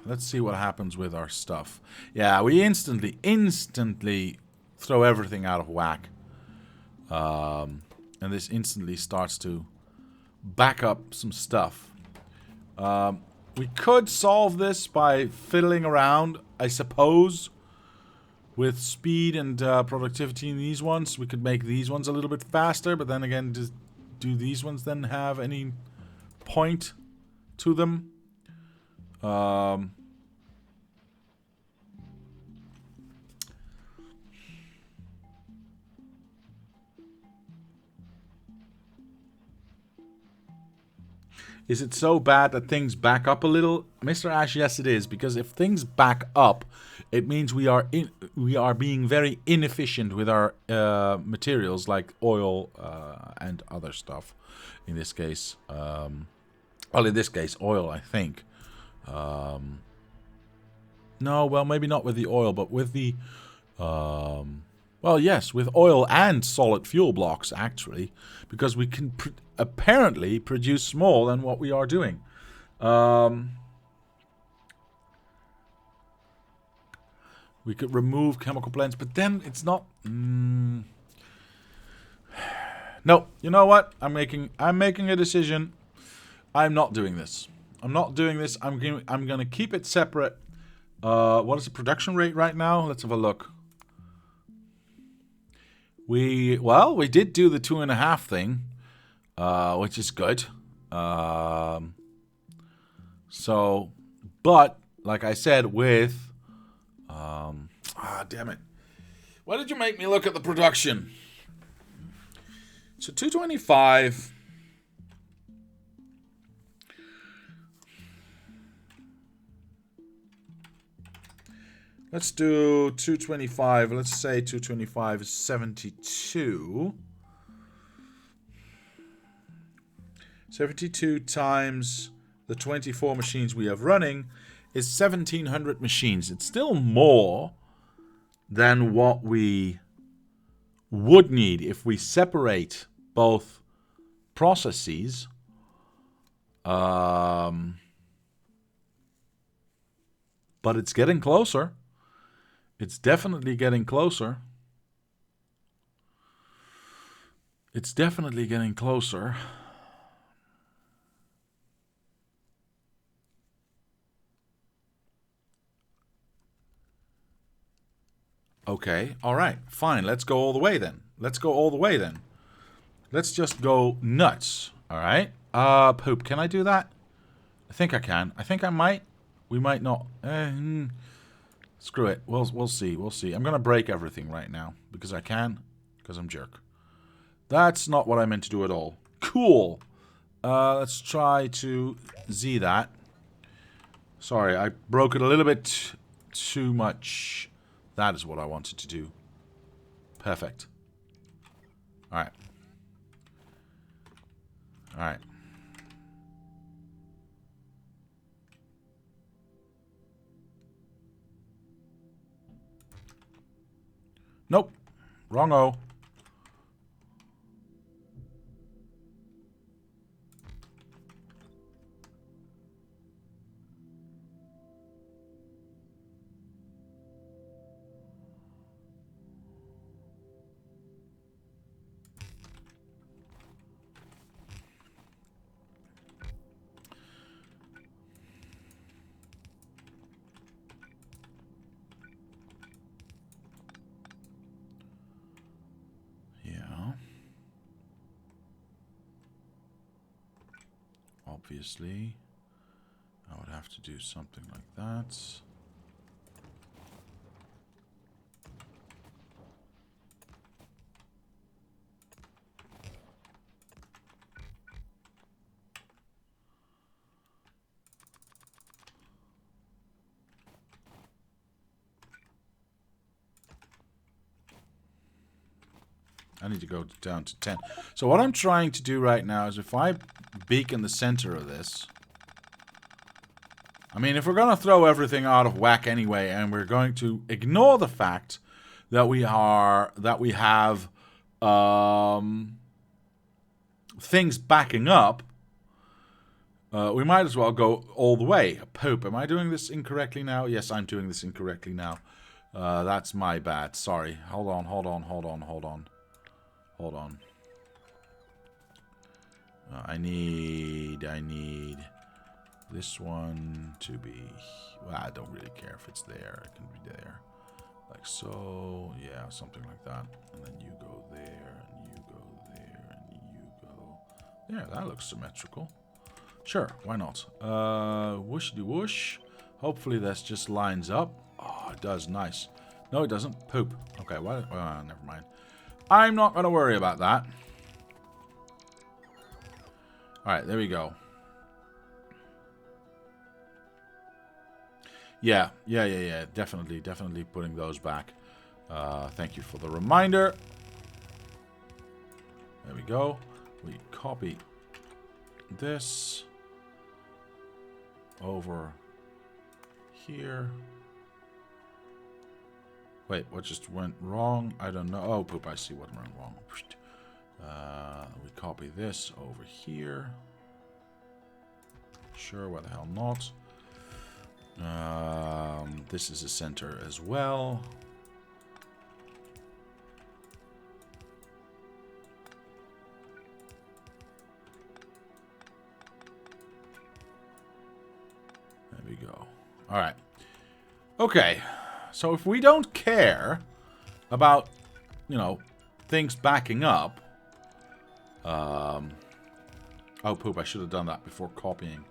let's see what happens with our stuff. Yeah, we instantly throw everything out of whack. And this instantly starts to back up some stuff. We could solve this by fiddling around, I suppose, with speed and productivity in these ones. We could make these ones a little bit faster, but then again, do these ones then have any point to them? Is it so bad that things back up a little? Mr. Ash, yes it is, because if things back up, it means we are being very inefficient with our materials like oil and other stuff. In this case, well, in this case, oil, I think. No, well, maybe not with the oil, but with the well, yes, with oil and solid fuel blocks, actually, because we can apparently produce more than what we are doing. We could remove chemical blends, but then it's not... No, you know what? I'm making a decision. I'm not doing this. I'm gonna keep it separate. What is the production rate right now? Let's have a look. We did do the 2.5 thing, which is good. So, but like I said, with damn it! Why did you make me look at the production? So 225. Let's do 225. Let's say 225 is 72. 72 times the 24 machines we have running is 1,700 machines. It's still more than what we would need if we separate both processes. But it's getting closer. It's definitely getting closer. It's definitely getting closer. Okay, alright, fine. Let's go all the way then. Let's just go nuts. Alright? Poop, can I do that? I think I can. I think I might. We might not. Screw it. We'll see. I'm gonna break everything right now. Because I can. Because I'm jerk. That's not what I meant to do at all. Cool. Let's try to Z that. Sorry, I broke it a little bit too much. That is what I wanted to do. Perfect. Alright. Alright. Nope. Wrong-o. obviously, I would have to do something like that. I need to go down to 10. So what I'm trying to do right now is if I beak in the center of this... I mean, if we're going to throw everything out of whack anyway, and we're going to ignore the fact that we have things backing up, we might as well go all the way. Poop. Am I doing this incorrectly now? Yes, I'm doing this incorrectly now. That's my bad. Sorry. Hold on. I need this one to be... Well, I don't really care if it's there. It can be there. Like so. Yeah, something like that. And then you go there, and you go there, and you go... There, that looks symmetrical. Sure, why not? Whoosh-de-whoosh. Hopefully this just lines up. Oh, it does. Nice. No, it doesn't. Poop. Okay, well, never mind. I'm not going to worry about that. Alright, there we go. Yeah. Definitely putting those back. Thank you for the reminder. There we go. We copy this over here. Wait, what just went wrong? I don't know. Oh, poop, I see what went wrong. We copy this over here. Sure, why the hell not? This is a center as well. There we go. All right. Okay. So if we don't care about, you know, things backing up. Oh, poop, I should have done that before copying.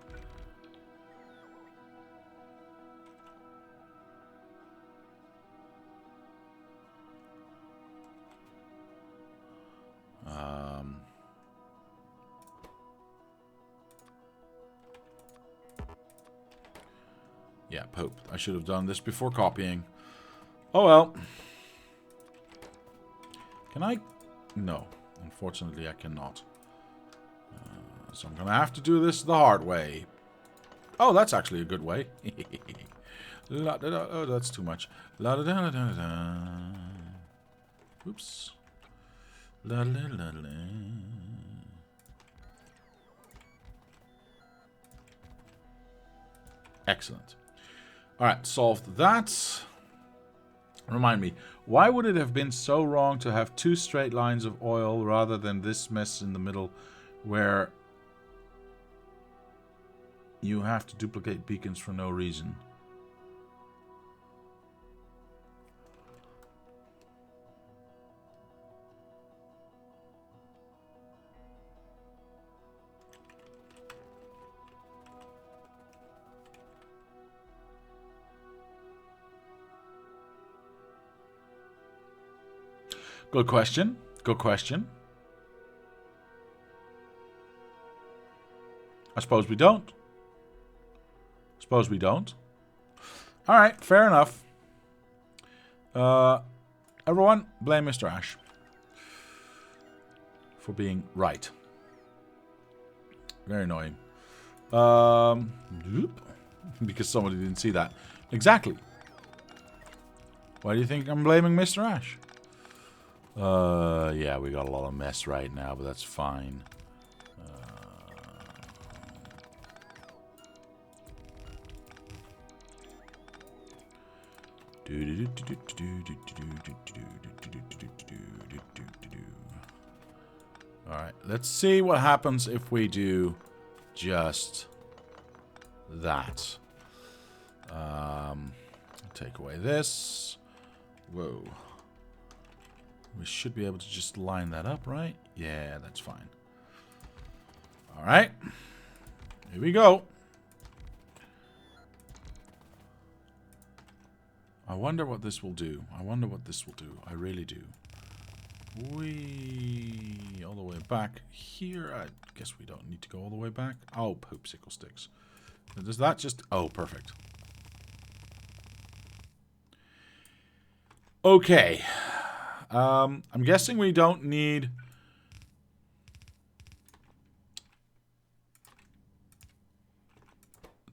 Yeah, poop. I should have done this before copying. Oh well. Can I? No. Unfortunately, I cannot. So I'm going to have to do this the hard way. Oh, that's actually a good way. La -da -da. Oh, that's too much. La -da -da -da -da -da. Oops. La -la -la -la. Excellent. Alright, solved that. Remind me, why would it have been so wrong to have two straight lines of oil rather than this mess in the middle where you have to duplicate beacons for no reason? Good question. Good question. I suppose we don't. Suppose we don't. All right, fair enough. Everyone, blame Mr. Ash for being right. Very annoying. Because somebody didn't see that. Exactly. Why do you think I'm blaming Mr. Ash? Yeah, we got a lot of mess right now, but that's fine. Alright, let's see what happens if we do just that. Take away this. Whoa. We should be able to just line that up, right? Yeah, that's fine. Alright. Here we go. I wonder what this will do. I wonder what this will do. I really do. All the way back here. I guess we don't need to go all the way back. Oh, poopsicle sticks. Does that just... Oh, perfect. Okay. I'm guessing we don't need...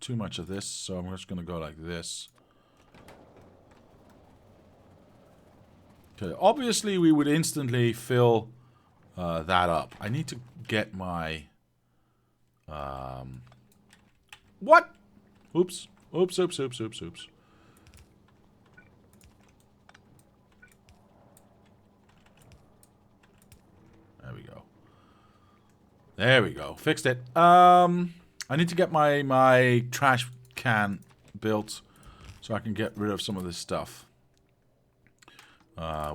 too much of this, so I'm just going to go like this. Okay, obviously we would instantly fill that up. I need to get my... what? Oops. Oops, oops, oops, oops, oops. There we go. There we go. Fixed it. I need to get my trash can built so I can get rid of some of this stuff.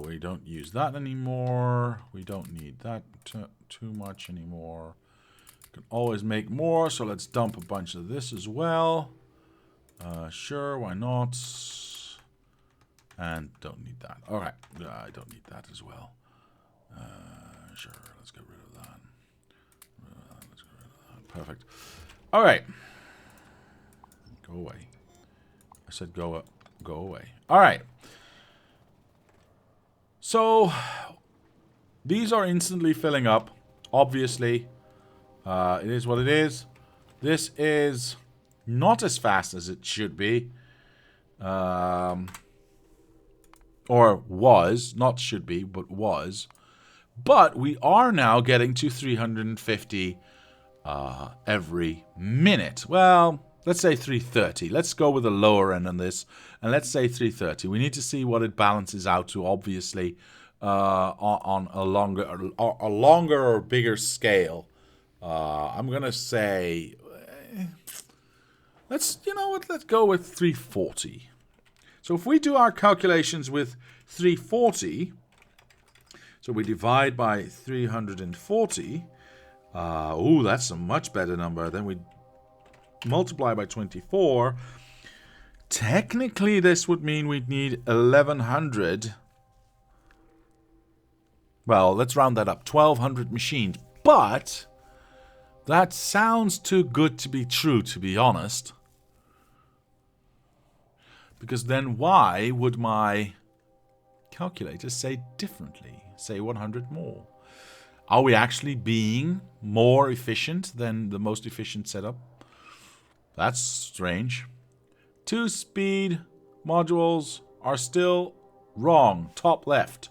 We don't use that anymore. We don't need that too much anymore. Can always make more, so let's dump a bunch of this as well. Sure, why not? And don't need that. Alright, I don't need that as well. Sure, let's get rid of that. Let's get rid of that. Perfect. Alright. Go away. I said go away. Alright. So, these are instantly filling up. Obviously, it is what it is. This is not as fast as it should be. Or was. Not should be, but was. But we are now getting to 350 every minute. Well, let's say 330. Let's go with the lower end on this. And let's say 330. We need to see what it balances out to, obviously, on a longer or bigger scale. I'm going to say... let's go with 340. So if we do our calculations with 340... So we divide by 340. Ooh, that's a much better number. Then we multiply by 24. Technically, this would mean we'd need 1,100. Well, let's round that up. 1,200 machines. But that sounds too good to be true, to be honest. Because then why would my calculator say differently? Say 100 more. Are we actually being more efficient than the most efficient setup? That's strange. 2-speed modules are still wrong. Top left.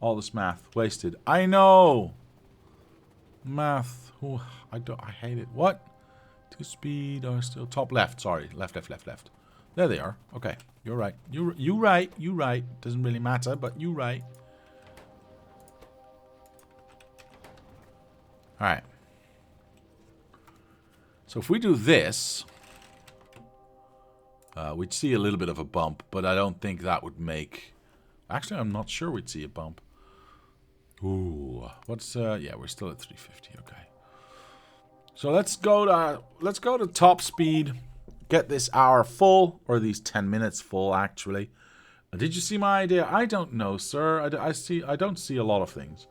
All this math wasted. I know. Math. Ooh, I hate it. What? 2-speed are still top left. Sorry, left. There they are. Okay, you're right. You right. Doesn't really matter, but you right. Alright. So if we do this, we'd see a little bit of a bump, but I don't think that would make... Actually, I'm not sure we'd see a bump. Ooh. What's... yeah, we're still at 350. Okay. So let's go to top speed. Get this hour full, or these 10 minutes full, actually. Did you see my idea? I don't know, sir. I don't see a lot of things.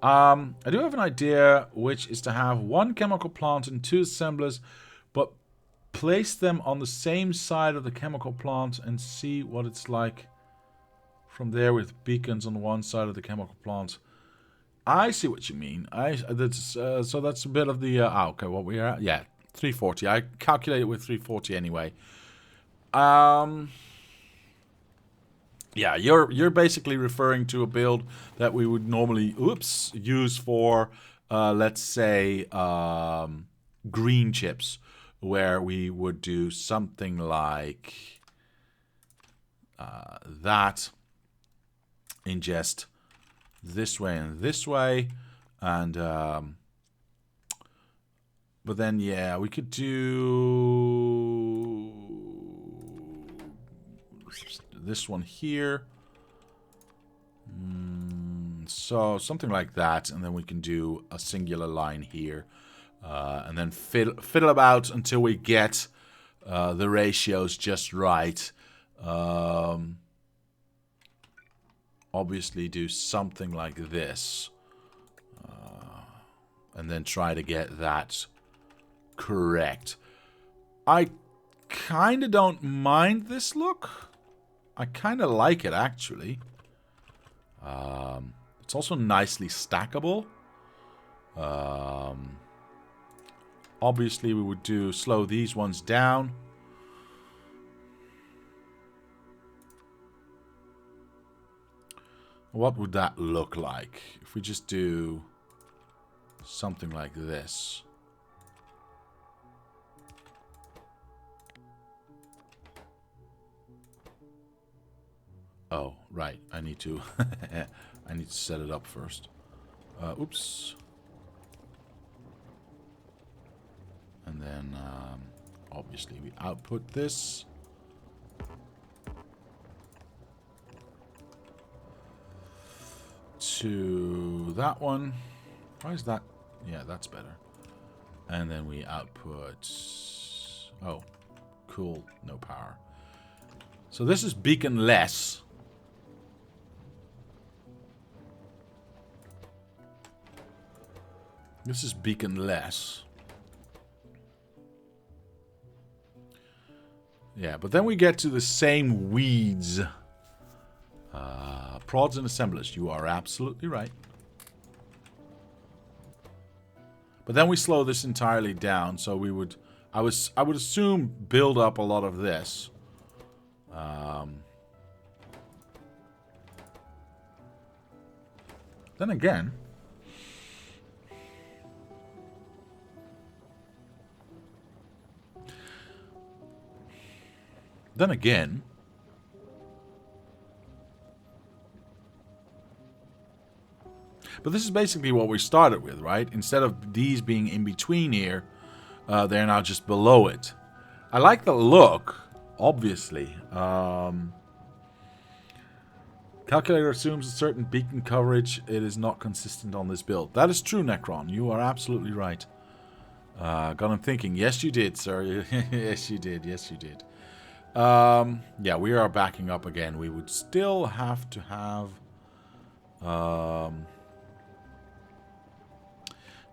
I do have an idea, which is to have one chemical plant and 2 assemblers, but place them on the same side of the chemical plant and see what it's like from there with beacons on one side of the chemical plant. I see what you mean. So that's a bit of the... okay, what we are at? Yeah, 340. I calculated with 340 anyway. Yeah, you're basically referring to a build that we would normally, use for, let's say, green chips, where we would do something like that, ingest this way and this way, and but then yeah, we could do this one here. So something like that, and then we can do a singular line here. And then fiddle about until we get the ratios just right. Obviously do something like this. And then try to get that correct. I kind of don't mind this look. I kind of like it, actually. It's also nicely stackable. Obviously, we would slow these ones down. What would that look like if we just do something like this? Oh, right. I need to I need to set it up first. Oops. And then obviously we output this. To that one. Why is that? Yeah, that's better. And then we output... Oh, cool. No power. So this is beacon-less. This is beacon-less. Yeah, but then we get to the same weeds. Prods and assemblers. You are absolutely right. But then we slow this entirely down, so we would... I would assume build up a lot of this. Then again... Then again... But this is basically what we started with, right? Instead of these being in between here, they're now just below it. I like the look, obviously. Calculator assumes a certain beacon coverage. It is not consistent on this build. That is true, Necron. You are absolutely right. Got him thinking. Yes, you did, sir. Yes, you did. Yes, you did. Yeah, we are backing up again. We would still have to have...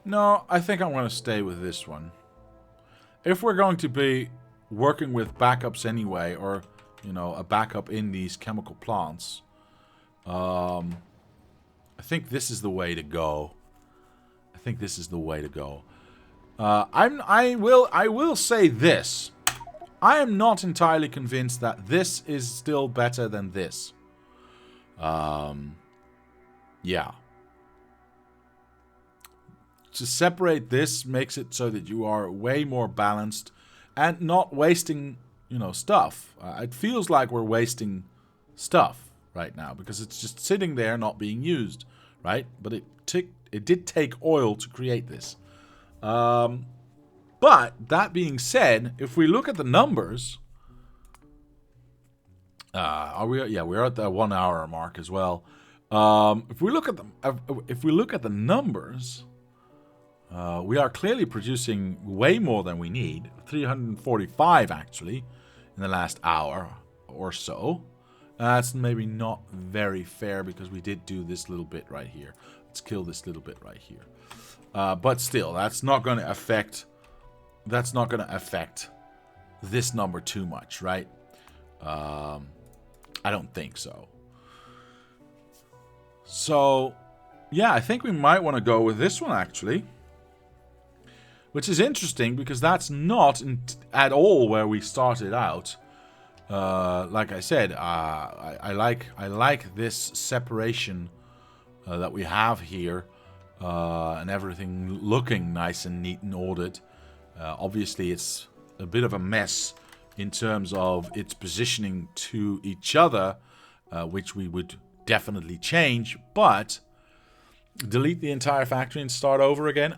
No, I think I'm going to stay with this one. If we're going to be working with backups anyway, or, you know, a backup in these chemical plants, I think this is the way to go. I think this is the way to go. I will say this. I am not entirely convinced that this is still better than this. Yeah. To separate this makes it so that you are way more balanced and not wasting, you know, stuff. It feels like we're wasting stuff right now because it's just sitting there not being used, right? But it did take oil to create this. But that being said, if we look at the numbers, are we? Yeah, we're at the 1 hour mark as well. If we look at the numbers. We are clearly producing way more than we need. 345 actually in the last hour or so. That's maybe not very fair because we did do this little bit right here. Let's kill this little bit right here. But still, that's not going to affect this number too much, right? I don't think so. So, yeah, I think we might want to go with this one actually. Which is interesting because that's not at all where we started out. Like I said, I like this separation that we have here, and everything looking nice and neat and ordered. Obviously, it's a bit of a mess in terms of its positioning to each other, which we would definitely change. But delete the entire factory and start over again.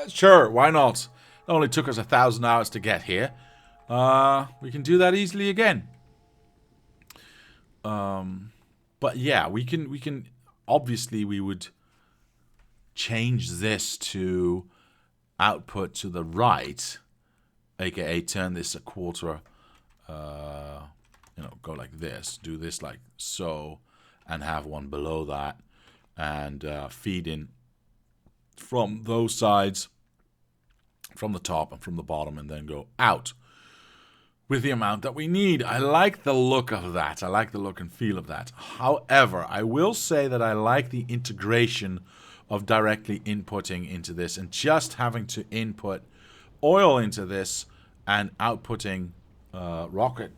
Sure, why not? It only took us 1,000 hours to get here. We can do that easily again. But yeah, we can obviously we would change this to output to the right, aka turn this a quarter, go like this, do this like so, and have one below that, and feed in from those sides, from the top and from the bottom, and then go out with the amount that we need. I like the look of that. I like the look and feel of that. However, I will say that I like the integration of directly inputting into this and just having to input oil into this and outputting rocket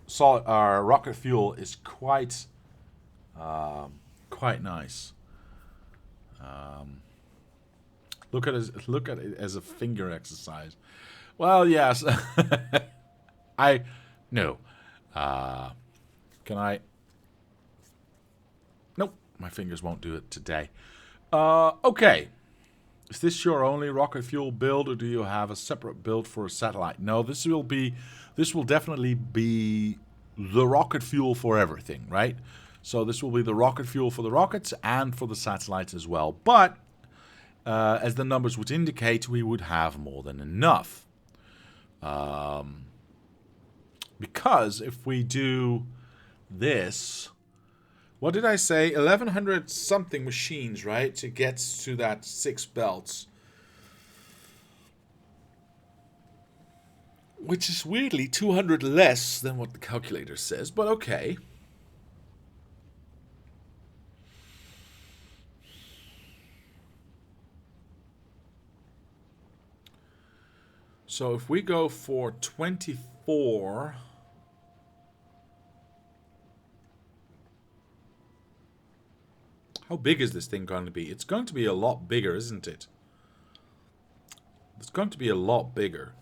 fuel is quite nice. Look at it as a finger exercise. Well, yes. No. Can I? Nope. My fingers won't do it today. Okay. Is this your only rocket fuel build, or do you have a separate build for a satellite? No, this will definitely be the rocket fuel for everything, right? So this will be the rocket fuel for the rockets and for the satellites as well. But as the numbers would indicate, we would have more than enough. Because if we do this, what did I say? 1,100 something machines, right? To get to that 6 belts. Which is weirdly 200 less than what the calculator says, but okay. So if we go for 24... How big is this thing going to be? It's going to be a lot bigger, isn't it? It's going to be a lot bigger.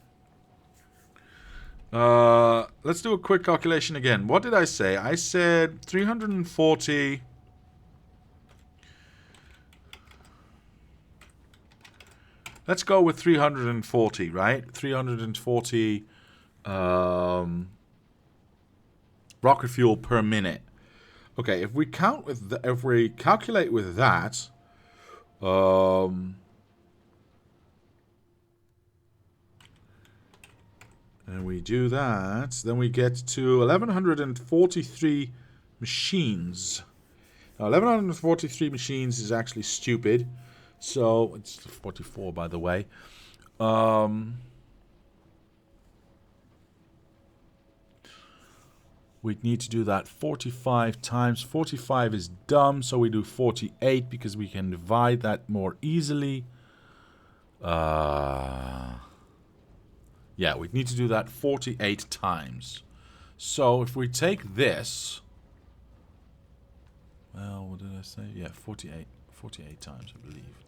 Let's do a quick calculation again. What did I say? I said 340... Let's go with 340, right? 340 rocket fuel per minute. Okay, if we calculate with that, and we do that, then we get to 1,143 machines. Now, 1,143 machines is actually stupid. So, it's 44, by the way. We'd need to do that 45 times. 45 is dumb, so we do 48 because we can divide that more easily. Yeah, we'd need to do that 48 times. So if we take this... Well, what did I say? Yeah, 48 times, I believe.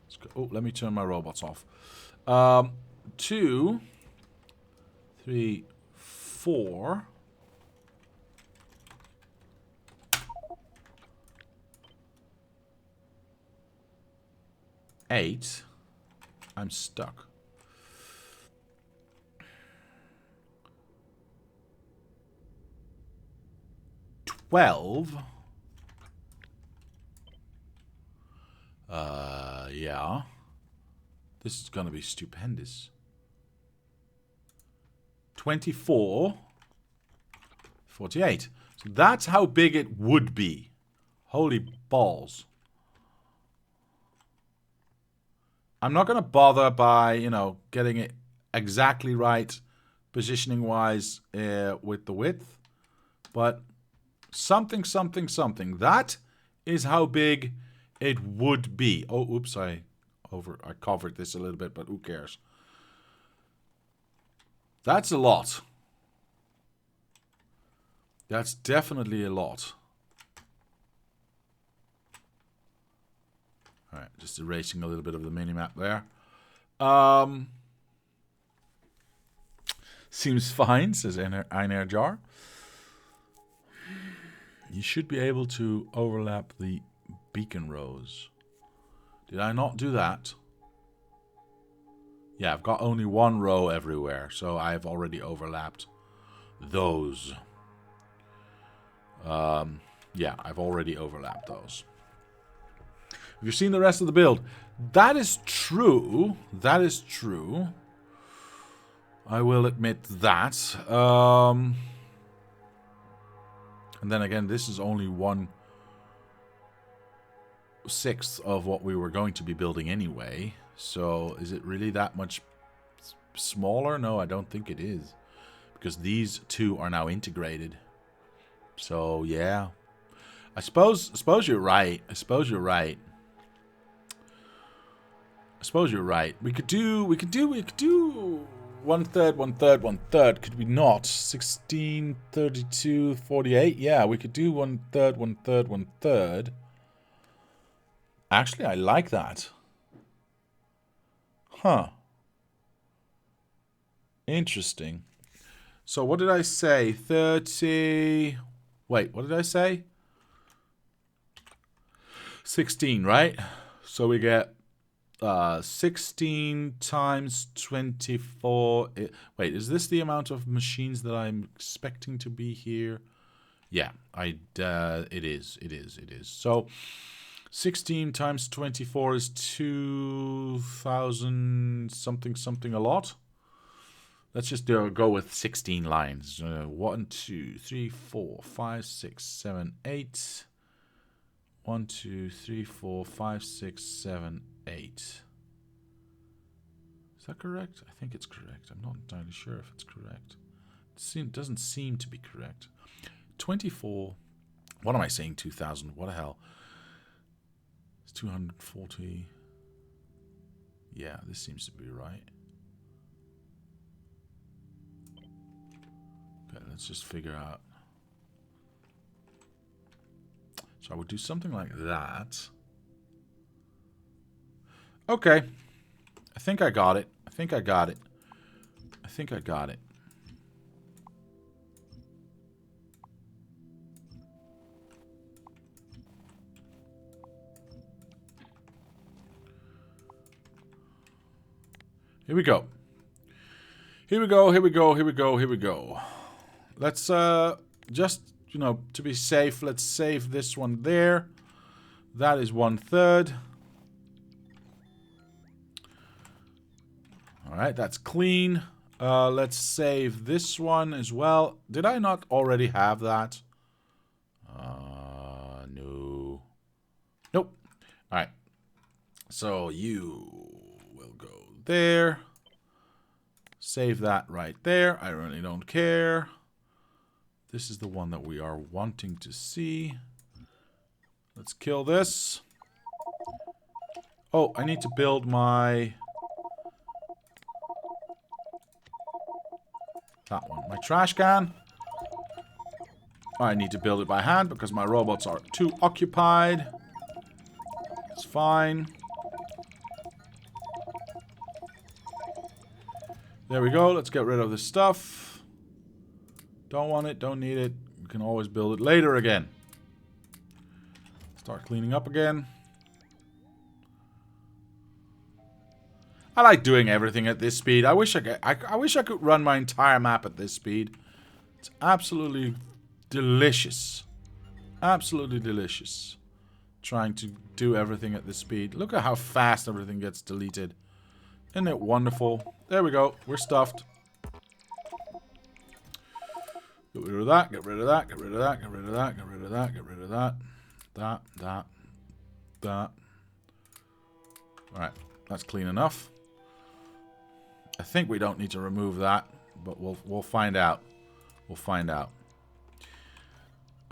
Let's go. Oh, let me turn my robots off. 2, 3, 4... 8. I'm stuck. 12. Yeah. This is gonna be stupendous. 24. 48. So that's how big it would be. Holy balls. I'm not going to bother by, getting it exactly right positioning-wise with the width. But something. That is how big it would be. Oh, oops, I covered this a little bit, but who cares? That's a lot. That's definitely a lot. Alright, just erasing a little bit of the minimap there. Seems fine, says Einar Jar. You should be able to overlap the beacon rows. Did I not do that? Yeah, I've got only one row everywhere, so I've already overlapped those. Yeah, I've already overlapped those. If you've seen the rest of the build, That is true. That is true. I will admit that. And then again, this is only 1/6 of what we were going to be building anyway. So is it really that much smaller? No, I don't think it is. Because these two are now integrated. So, yeah. I suppose you're right. I suppose you're right. We could do 1/3, 1/3, 1/3. Could we not? 16, 32, 48. Yeah, we could do 1/3, 1/3, 1/3. Actually, I like that. Huh. Interesting. So what did I say? 30... Wait, what did I say? 16, right? So we get 16 times 24. Wait, is this the amount of machines that I'm expecting to be here? Yeah, it is. So 16 times 24 is 2,000 something a lot. Let's just go with 16 lines. 1, 2, 3, 4, 5, 6, 7, 8. 1, 2, 3, 4, 5, 6, 7, 8. Is that correct? I think it's correct. I'm not entirely sure if it's correct. It doesn't seem to be correct. 24. What am I saying? 2,000. What the hell? It's 240. Yeah, this seems to be right. Okay, let's just figure out. So I would do something like that. Okay. I think I got it. I think I got it. Here we go. Let's just, you know, to be safe, let's save this one there. That is 1/3. Alright, that's clean. Let's save this one as well. Did I not already have that? No. Nope. Alright. So you will go there. Save that right there. I really don't care. This is the one that we are wanting to see. Let's kill this. Oh, I need to build my... that one. My trash can. I need to build it by hand because my robots are too occupied. It's fine. There we go. Let's get rid of this stuff. Don't want it. Don't need it. We can always build it later again. Start cleaning up again. I like doing everything at this speed. I wish I could run my entire map at this speed. It's absolutely delicious. Absolutely delicious. Trying to do everything at this speed. Look at how fast everything gets deleted. Isn't it wonderful? There we go. We're stuffed. Get rid of that. Get rid of that. Get rid of that. Get rid of that. Get rid of that. Get rid of that. That. Alright. That's clean enough. I think we don't need to remove that, but we'll find out. We'll find out.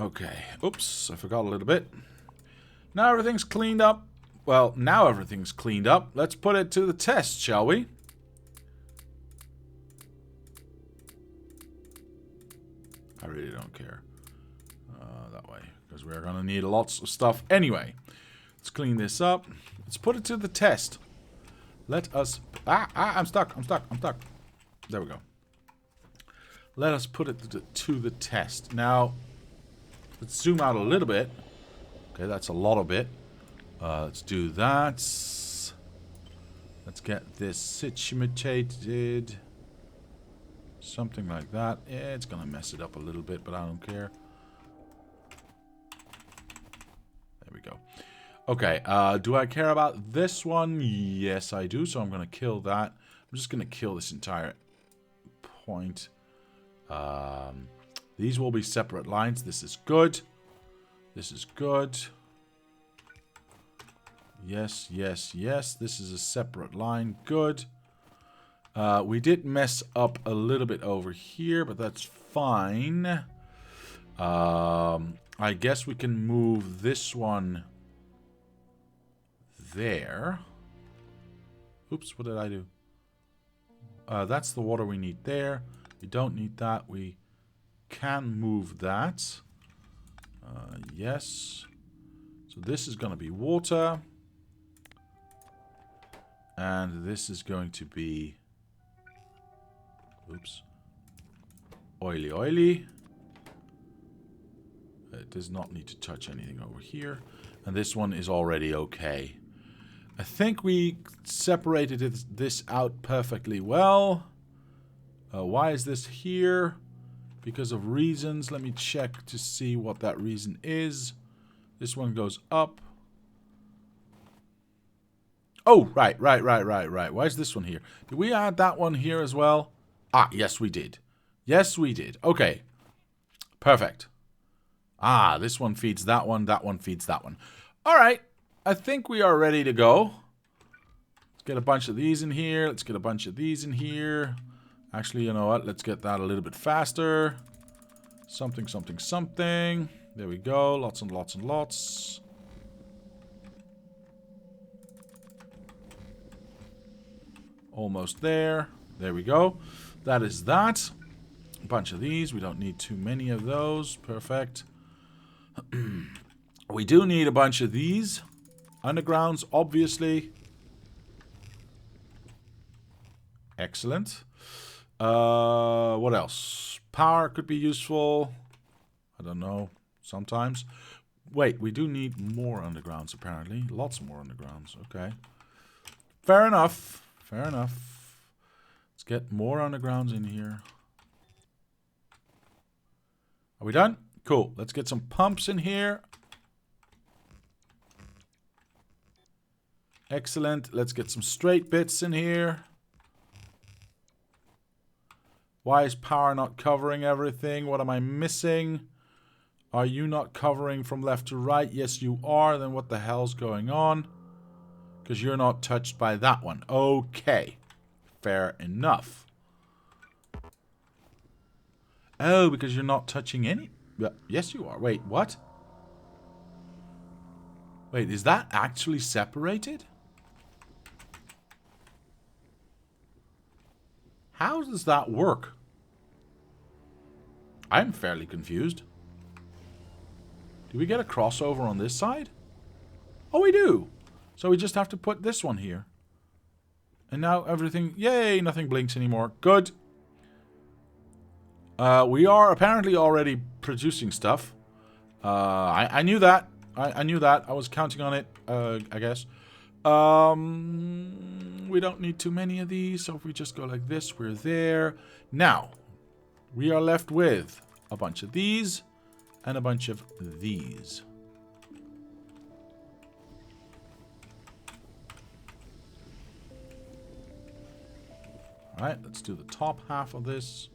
Okay. Oops, I forgot a little bit. Now everything's cleaned up. Well, now everything's cleaned up. Let's put it to the test, shall we? I really don't care. That way, because we're going to need lots of stuff anyway. Let's clean this up. Let's put it to the test. Let us... I'm stuck. There we go. Let us put it to the test. Now, let's zoom out a little bit. Okay, that's a lot of it. Let's do that. Let's get this situated. Something like that. Yeah, it's going to mess it up a little bit, but I don't care. There we go. Okay, do I care about this one? Yes, I do, so I'm going to kill that. I'm just going to kill this entire point. These will be separate lines. This is good. This is good. Yes, yes, yes. This is a separate line. Good. We did mess up a little bit over here, but that's fine. I guess we can move this one there. Oops, what did I do? That's the water we need there. We don't need that. We can move that. Yes. So this is going to be water. And this is going to be... Oops. Oily, oily. It does not need to touch anything over here. And this one is already okay. I think we separated this out perfectly well. Why is this here? Because of reasons. Let me check to see what that reason is. This one goes up. Oh, right. Why is this one here? Did we add that one here as well? Ah, yes, we did. Yes, we did. Okay. Perfect. Ah, this one feeds that one feeds that one. All right. I think we are ready to go. Let's get a bunch of these in here. Let's get a bunch of these in here. Actually, you know what? Let's get that a little bit faster. Something, something, something. There we go. Lots and lots and lots. Almost there. There we go. That is that. A bunch of these. We don't need too many of those. Perfect. We do need a bunch of these. Undergrounds, obviously. Excellent. What else? Power could be useful. I don't know. Sometimes. Wait, we do need more undergrounds, apparently. Lots more undergrounds. Okay. Fair enough. Fair enough. Let's get more undergrounds in here. Are we done? Cool. Let's get some pumps in here. Excellent. Let's get some straight bits in here. Why is power not covering everything? What am I missing? Are you not covering from left to right? Yes, you are. Then what the hell's going on? Because you're not touched by that one. Okay. Fair enough. Oh, because you're not touching any... Yes, you are. Wait, what? Wait, is that actually separated? How does that work? I'm fairly confused. Do we get a crossover on this side? Oh, we do. So we just have to put this one here. And now everything... Yay, nothing blinks anymore. Good. We are apparently already producing stuff. I knew that. I knew that. I was counting on it, I guess. We don't need too many of these, so if we just go like this, we're there. Now, we are left with a bunch of these and a bunch of these. Alright, let's do the top half of this.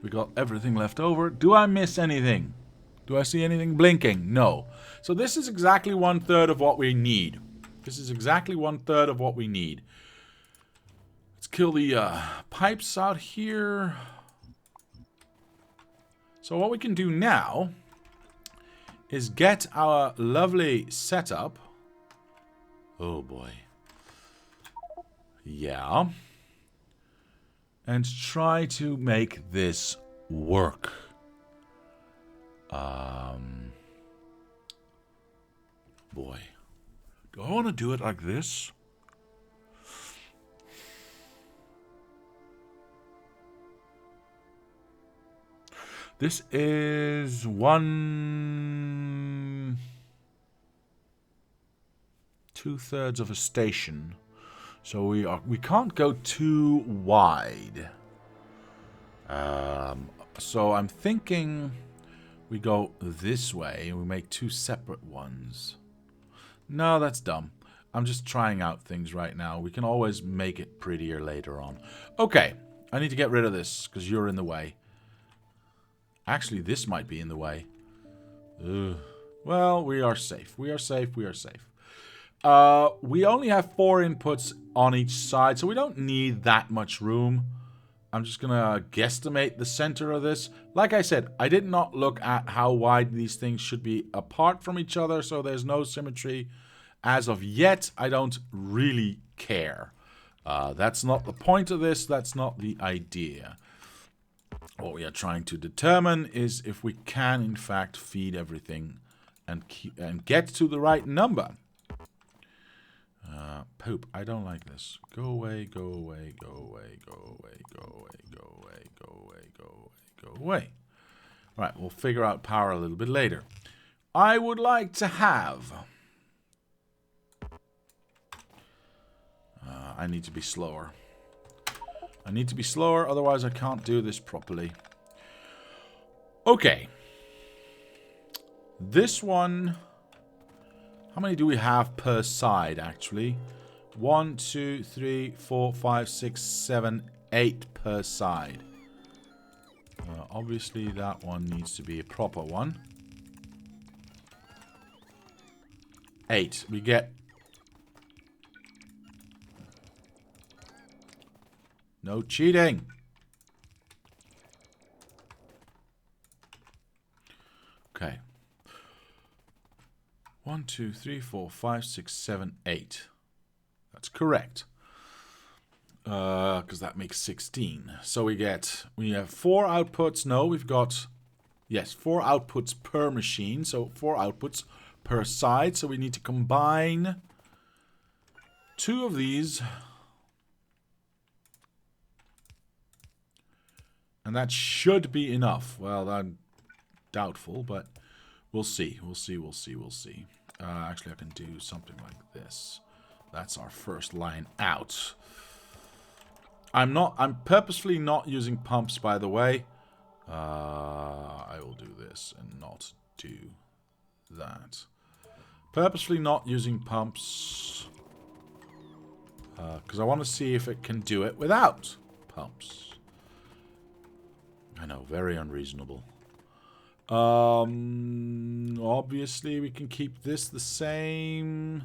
We got everything left over. Do I miss anything? Do I see anything blinking? No. So this is exactly 1/3 of what we need. This is exactly 1/3 of what we need. Let's kill the pipes out here. So what we can do now is get our lovely setup. Oh boy. Yeah. And try to make this work. Boy. Do I want to do it like this? This is 2/3 of a station. So we can't go too wide. So I'm thinking we go this way and we make 2 separate ones. No, that's dumb. I'm just trying out things right now. We can always make it prettier later on. Okay, I need to get rid of this because you're in the way. Actually, this might be in the way. Ugh. Well, we are safe. We are safe. We are safe. We only have 4 inputs on each side, so we don't need that much room. I'm just going to guesstimate the center of this. Like I said, I did not look at how wide these things should be apart from each other, so there's no symmetry. As of yet, I don't really care. That's not the point of this. That's not the idea. What we are trying to determine is if we can, in fact, feed everything and get to the right number. Poop. I don't like this. Go away, go away, go away, go away, go away, go away, go away, go away, go away. All right, we'll figure out power a little bit later. I would like to have... I need to be slower. I need to be slower, otherwise I can't do this properly. Okay. This one... How many do we have per side, actually? 1, 2, 3, 4, 5, 6, 7, 8 per side. Obviously, that one needs to be a proper one. 8. We get... No cheating. Okay. 1, 2, 3, 4, 5, 6, 7, 8. That's correct. Because that makes 16. So we have 4 outputs. No, we've got, yes, 4 outputs per machine. So 4 outputs per side. So we need to combine 2 of these. And that should be enough. Well, I'm doubtful, but we'll see. We'll see, we'll see, we'll see. Actually, I can do something like this. That's our first line out. I'm purposefully not using pumps, by the way. I will do this and not do that. Purposefully not using pumps. Because I want to see if it can do it without pumps. I know, very unreasonable. Obviously, we can keep this the same.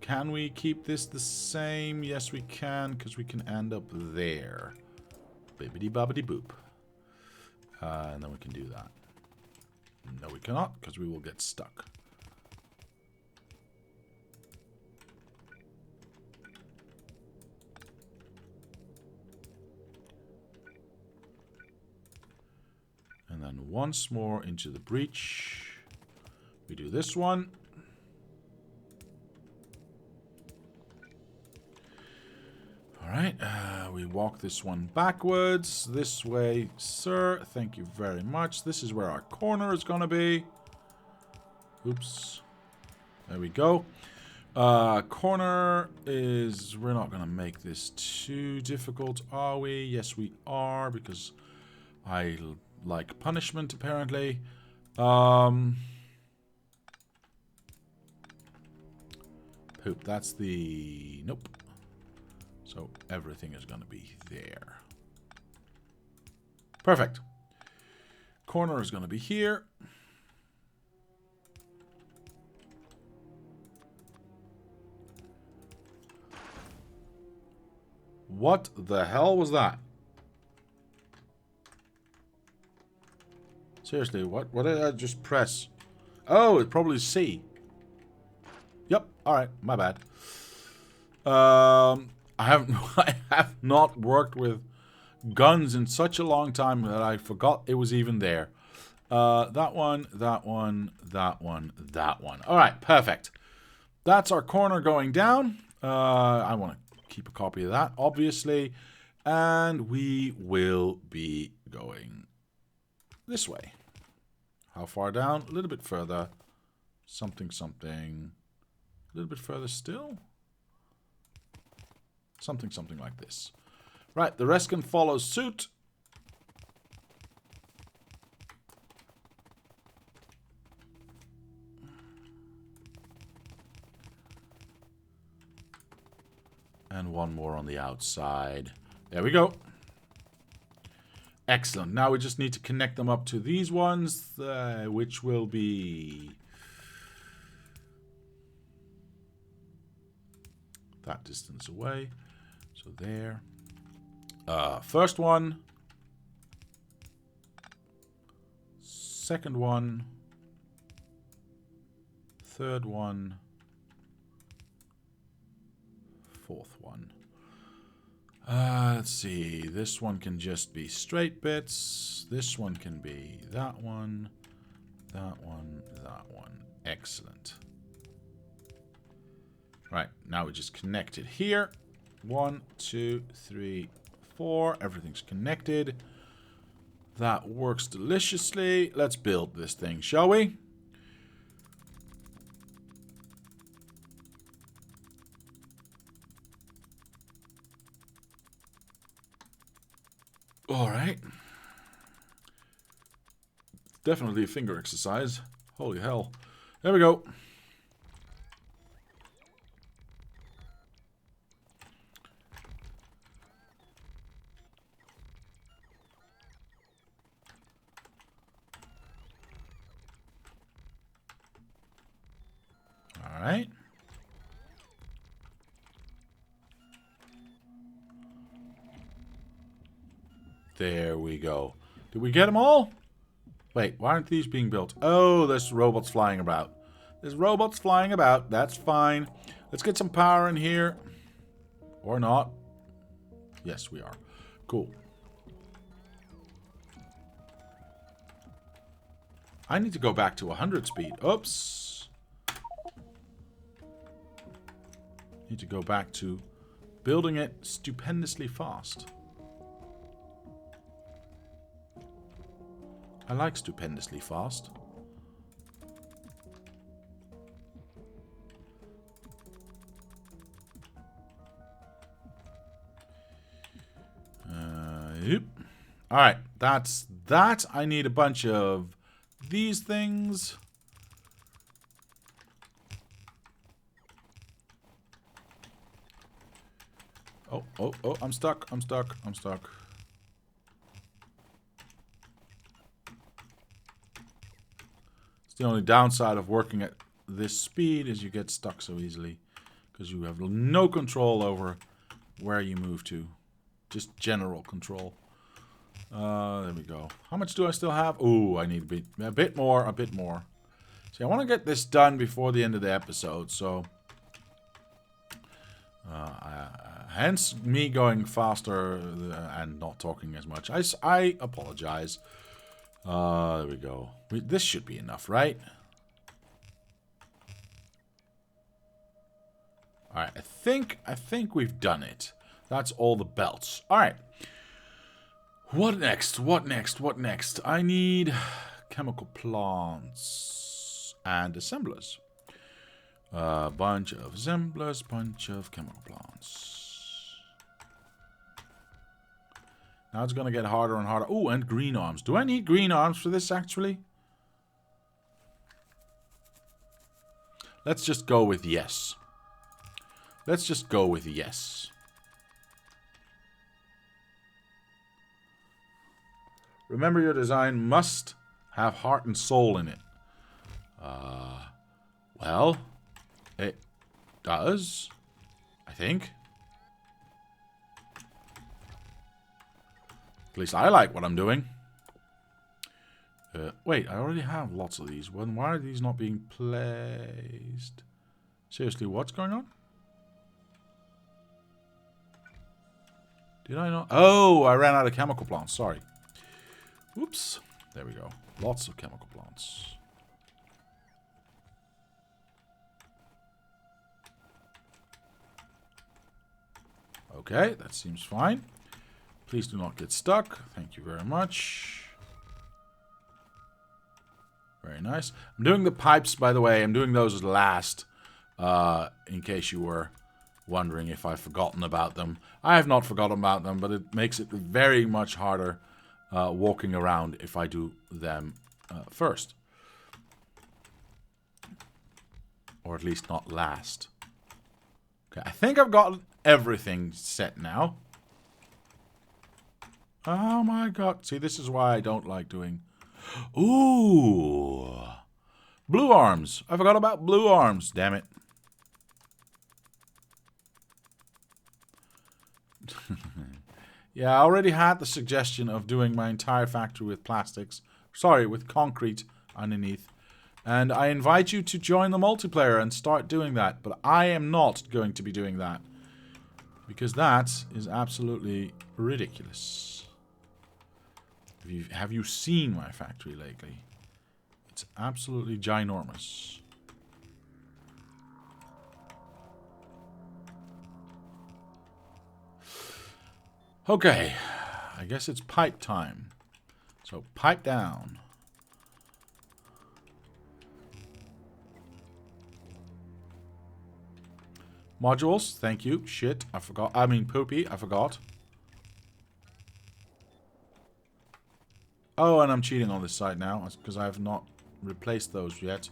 Can we keep this the same? Yes, we can, because we can end up there. Bibbidi bobbidi boop. And then we can do that. No, we cannot, because we will get stuck. And then once more into the breach. We do this one. Alright, we walk this one backwards. This way, sir. Thank you very much. This is where our corner is going to be. Oops. There we go. Corner is... We're not going to make this too difficult, are we? Yes, we are, because I like punishment, apparently. Poop, that's the... Nope. So everything is going to be there. Perfect. Corner is going to be here. What the hell was that? Seriously, what did I just press? Oh, it's probably C. Yep, alright, my bad. I have not worked with guns in such a long time that I forgot it was even there. That one, that one, that one, that one. Alright, perfect. That's our corner going down. I want to keep a copy of that, obviously. And we will be going this way. How far down? A little bit further. Something, something. A little bit further still. Something, something like this. Right, the rest can follow suit. And one more on the outside. There we go. Excellent. Now we just need to connect them up to these ones, which will be that distance away. So there. First one. Second one. Third one. Fourth one. Let's see. This one can just be straight bits. This one can be that one. That one. That one. Excellent. Right. Now we just connect it here. 1, 2, 3, 4. Everything's connected. That works deliciously. Let's build this thing, shall we? Alright. Definitely a finger exercise. Holy hell. There we go. Alright. There we go. Did we get them all? Wait, why aren't these being built? Oh, there's robots flying about. There's robots flying about. That's fine. Let's get some power in here. Or not. Yes, we are. Cool. I need to go back to 100 speed. Oops. Need to go back to building it stupendously fast. I like stupendously fast. Yep. Alright, that's that. I need a bunch of these things. Oh, I'm stuck. I'm stuck. The only downside of working at this speed is you get stuck so easily because you have no control over where you move to. Just general control. There we go. How much do I still have? Ooh, I need a bit more. See, I want to get this done before the end of the episode, so hence me going faster and not talking as much. I apologize. There we go. This should be enough, right? Alright, I think we've done it. That's all the belts. Alright. What next? I need chemical plants and assemblers. Bunch of assemblers, bunch of chemical plants. Now it's going to get harder and harder. Oh, and green arms. Do I need green arms for this, actually? Let's just go with yes. Remember, your design must have heart and soul in it. Well, it does, I think. At least I like what I'm doing. Wait, I already have lots of these. Why are these not being placed? Seriously, what's going on? Did I not? Oh, I ran out of chemical plants. Sorry. Oops. There we go. Lots of chemical plants. Okay, that seems fine. Please do not get stuck. Thank you very much. Very nice. I'm doing the pipes, by the way. I'm doing those as last. In case you were wondering if I've forgotten about them. I have not forgotten about them, but it makes it very much harder walking around if I do them first. Or at least not last. Okay, I think I've got everything set now. Oh my god. See, this is why I don't like doing... Ooh. Blue arms. I forgot about blue arms. Damn it. Yeah, I already had the suggestion of doing my entire factory with plastics. Sorry, with concrete underneath. And I invite you to join the multiplayer and start doing that. But I am not going to be doing that. Because that is absolutely ridiculous. Have you seen my factory lately? It's absolutely ginormous. Okay, I guess it's pipe time. So pipe down. Modules, thank you. Shit, I forgot. I mean, poopy, I forgot. Oh, and I'm cheating on this side now because I have not replaced those yet.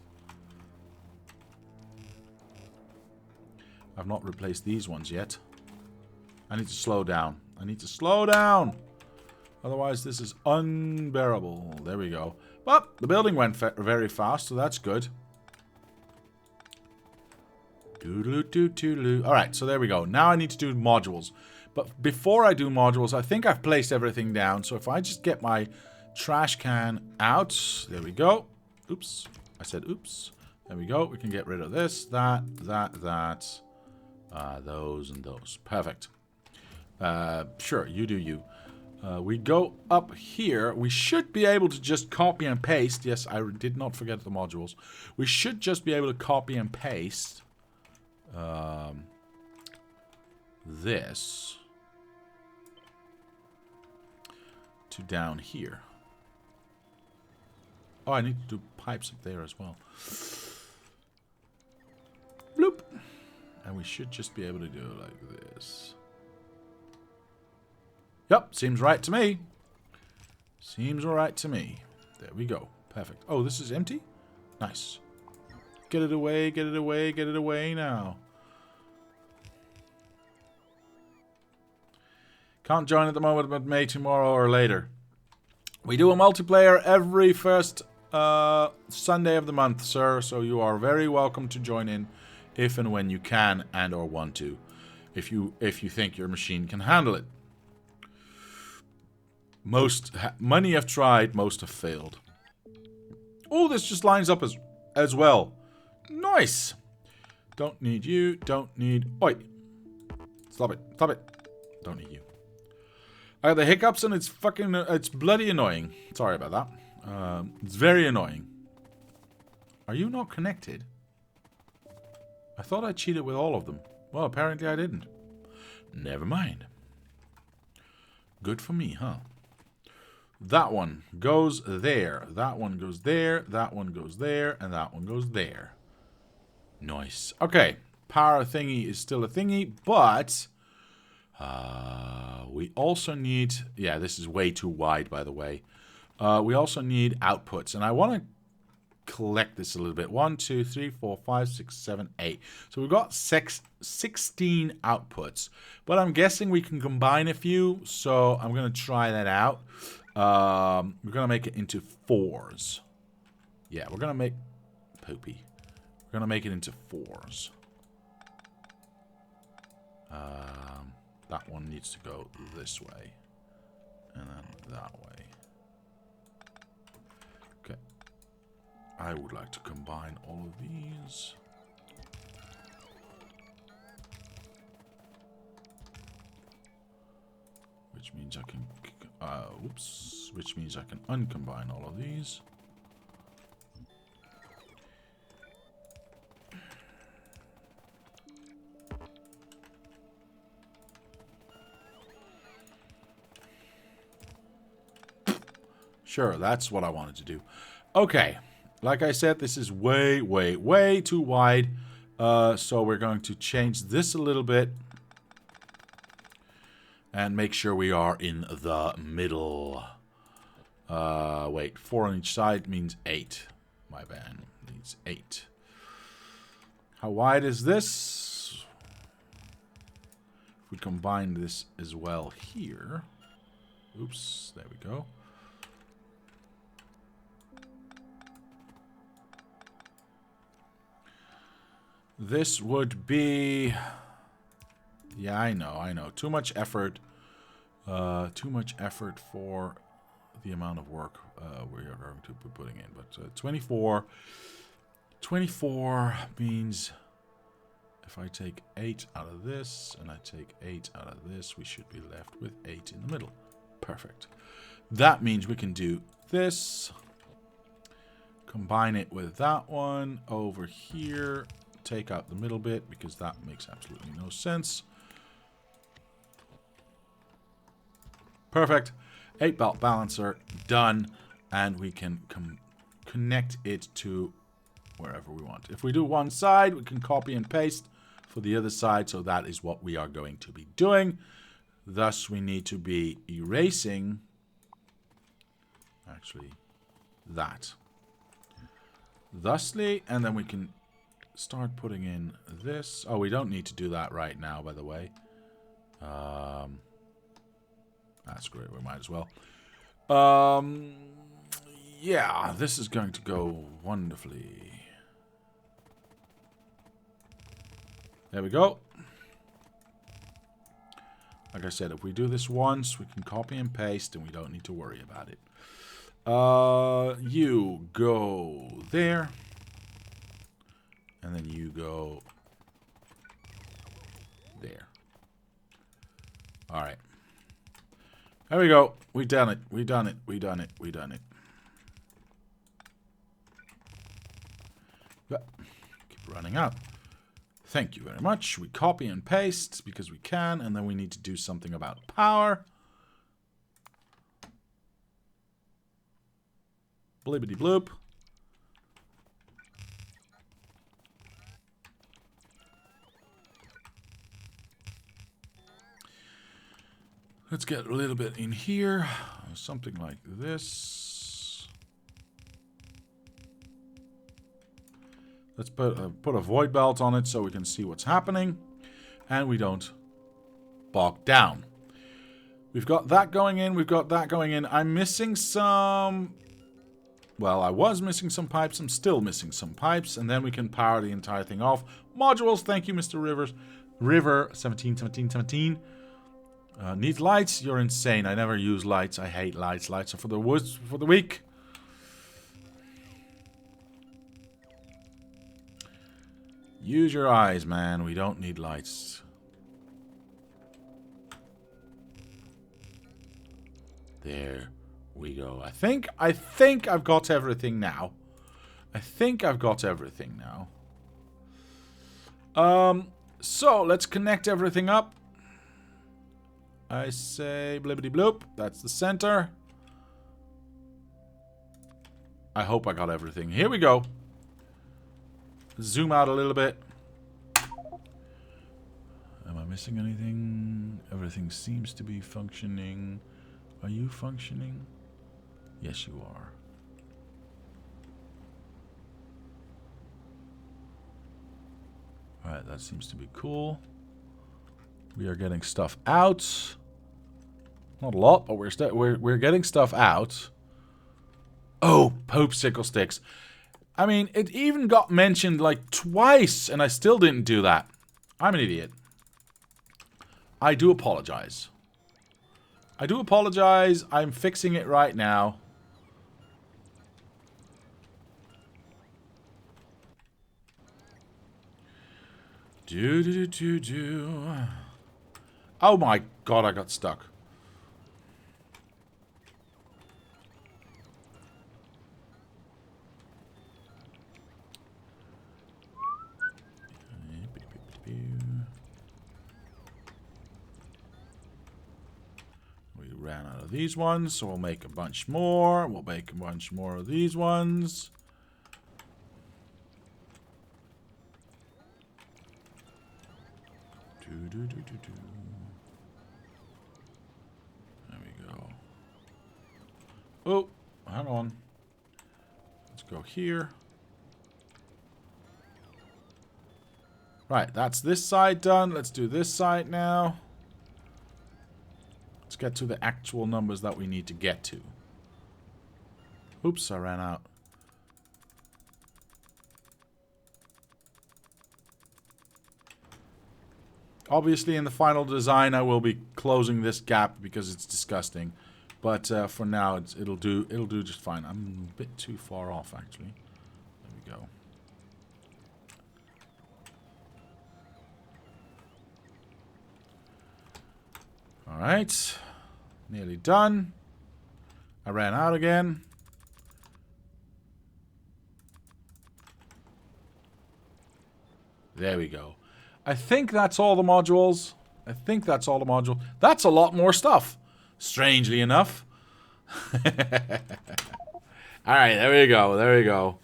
I've not replaced these ones yet. I need to slow down. I need to slow down. Otherwise, this is unbearable. There we go. But the building went very fast, so that's good. Alright, so there we go. Now I need to do modules. But before I do modules, I think I've placed everything down. So if I just get my trash can out. There we go. Oops. I said oops. There we go. We can get rid of this, that. Those and those. Perfect. Sure, you do you. We go up here. We should be able to just copy and paste. Yes, I did not forget the modules. We should just be able to copy and paste this to down here. Oh, I need to do pipes up there as well. Bloop. And we should just be able to do it like this. Yep, seems right to me. Seems alright to me. There we go. Perfect. Oh, this is empty? Nice. Get it away, get it away, get it away now. Can't join at the moment, but may tomorrow or later. We do a multiplayer every first Sunday of the month, sir. So you are very welcome to join in if and when you can and or want to. If you think your machine can handle it. Many have tried, most have failed. Oh, this just lines up as well. Nice. Don't need you. Don't need... Oi. Stop it. Stop it. Don't need you. I got the hiccups and it's fucking... It's bloody annoying. Sorry about that. It's very annoying. Are you not connected? I thought I cheated with all of them. Well, apparently I didn't. Never mind. Good for me, huh? That one goes there. That one goes there. That one goes there. And that one goes there. Nice. Okay. Power thingy is still a thingy, but we also need... Yeah, this is way too wide, by the way. We also need outputs. And I want to collect this a little bit. 1, 2, 3, 4, 5, 6, 7, 8. So we've got 16 outputs. But I'm guessing we can combine a few. So I'm going to try that out. We're going to make it into 4s. Yeah, we're going to make... Poopy. We're going to make it into 4s. That one needs to go this way. And then that way. Okay. I would like to combine all of these. Which means I can... Oops. Which means I can uncombine all of these. Sure, that's what I wanted to do. Okay. Like I said, this is way, way, way too wide. So we're going to change this a little bit. And make sure we are in the middle. Wait, 4 on each side means 8. My bad. Needs 8. How wide is this? we combine this as well here. Oops, there we go. This would be... Yeah, I know. Too much effort. Too much effort for the amount of work we are going to be putting in. But 24 means if I take 8 out of this and I take 8 out of this, we should be left with 8 in the middle. Perfect. That means we can do this. Combine it with that one over here. Take out the middle bit because that makes absolutely no sense. Perfect. 8-belt balancer done, and we can connect it to wherever we want. If we do one side, we can copy and paste for the other side, so that is what we are going to be doing. Thus, we need to be erasing actually that. Thusly, and then we can start putting in this. Oh, we don't need to do that right now, by the way. That's great. We might as well. Yeah, this is going to go wonderfully. There we go. Like I said, if we do this once, we can copy and paste, and we don't need to worry about it. You go there. And then you go there. All right. There we go. We done it. We done it. We done it. We done it. But keep running out. Thank you very much. We copy and paste because we can, and then we need to do something about power. Blibbity bloop. Let's get a little bit in here. Something like this. Let's put a void belt on it so we can see what's happening. And we don't bog down. We've got that going in. We've got that going in. I'm missing some... Well, I was missing some pipes. I'm still missing some pipes. And then we can power the entire thing off. Modules. Thank you, Mr. Rivers. River 17. Need lights? You're insane. I never use lights. I hate lights. Lights are for the woods, for the weak. Use your eyes, man. We don't need lights. There we go. I think I've got everything now. So let's connect everything up. I say blibbity bloop. That's the center. I hope I got everything. Here we go. Zoom out a little bit. Am I missing anything? Everything seems to be functioning. Are you functioning? Yes, you are. Alright, that seems to be cool. We are getting stuff out. Not a lot, but we're getting stuff out. Oh, popsicle sticks. I mean, it even got mentioned like twice, and I still didn't do that. I'm an idiot. I do apologize. I'm fixing it right now. Oh my god, I got stuck. We ran out of these ones, so we'll make a bunch more. We'll make a bunch more of these ones. There we go. Oh, hang on. Let's go here. Right, that's this side done. Let's do this side now. Let's get to the actual numbers that we need to get to. Oops, I ran out. Obviously, in the final design, I will be closing this gap because it's disgusting. But for now, it'll do just fine. I'm a bit too far off, actually. There we go. All right, nearly done. I ran out again. There we go. I think that's all the modules. That's a lot more stuff, strangely enough. Alright, there we go.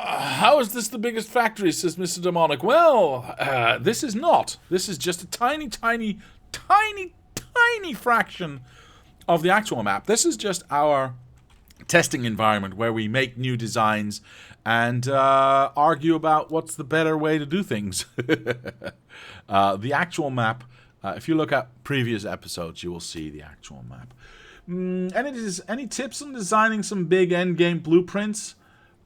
How is this the biggest factory, says Mr. Demonic? Well, this is not. This is just a tiny fraction of the actual map. This is just our testing environment where we make new designs and argue about what's the better way to do things. The actual map, if you look at previous episodes, you will see the actual map. Any tips on designing some big endgame blueprints?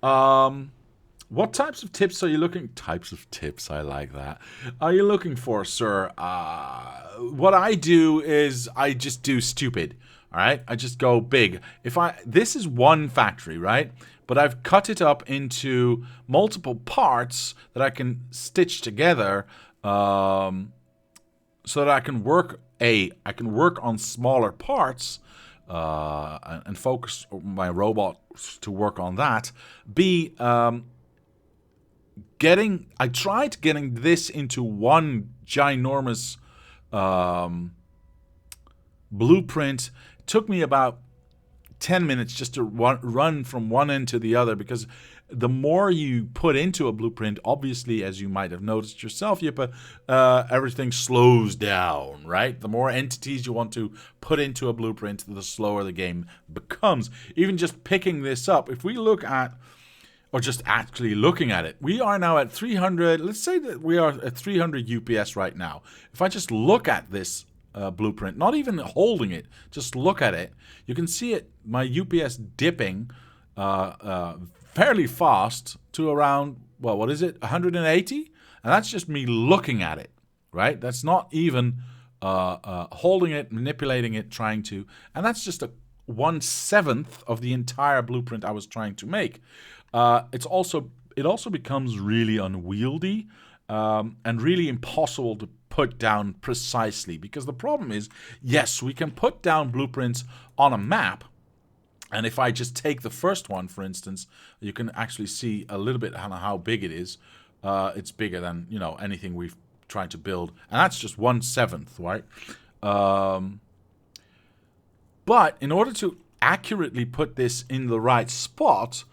What types of tips are you looking... Types of tips, I like that. Are you looking for, sir? What I do is I just do stupid. Alright? I just go big. This is one factory, right? But I've cut it up into multiple parts that I can stitch together so that I can work on smaller parts and focus my robot to work on that. B, I tried getting this into one ginormous blueprint. It took me about 10 minutes just to run from one end to the other, because the more you put into a blueprint, obviously, as you might have noticed yourself, Yippe, everything slows down, right? The more entities you want to put into a blueprint, the slower the game becomes. Even just picking this up, if we look at, or just actually looking at it, we are now at 300, let's say that we are at 300 UPS right now. If I just look at this blueprint, not even holding it, just look at it, you can see it, my UPS dipping fairly fast to around, well, what is it, 180? And that's just me looking at it, right? That's not even holding it, manipulating it, trying to, and that's just a 1/7 of the entire blueprint I was trying to make. It also becomes really unwieldy and really impossible to put down precisely, because the problem is, yes, we can put down blueprints on a map, and if I just take the first one, for instance, you can actually see a little bit how big it is. It's bigger than, you know, anything we've tried to build, and that's just 1/7, right? But in order to accurately put this in the right spot,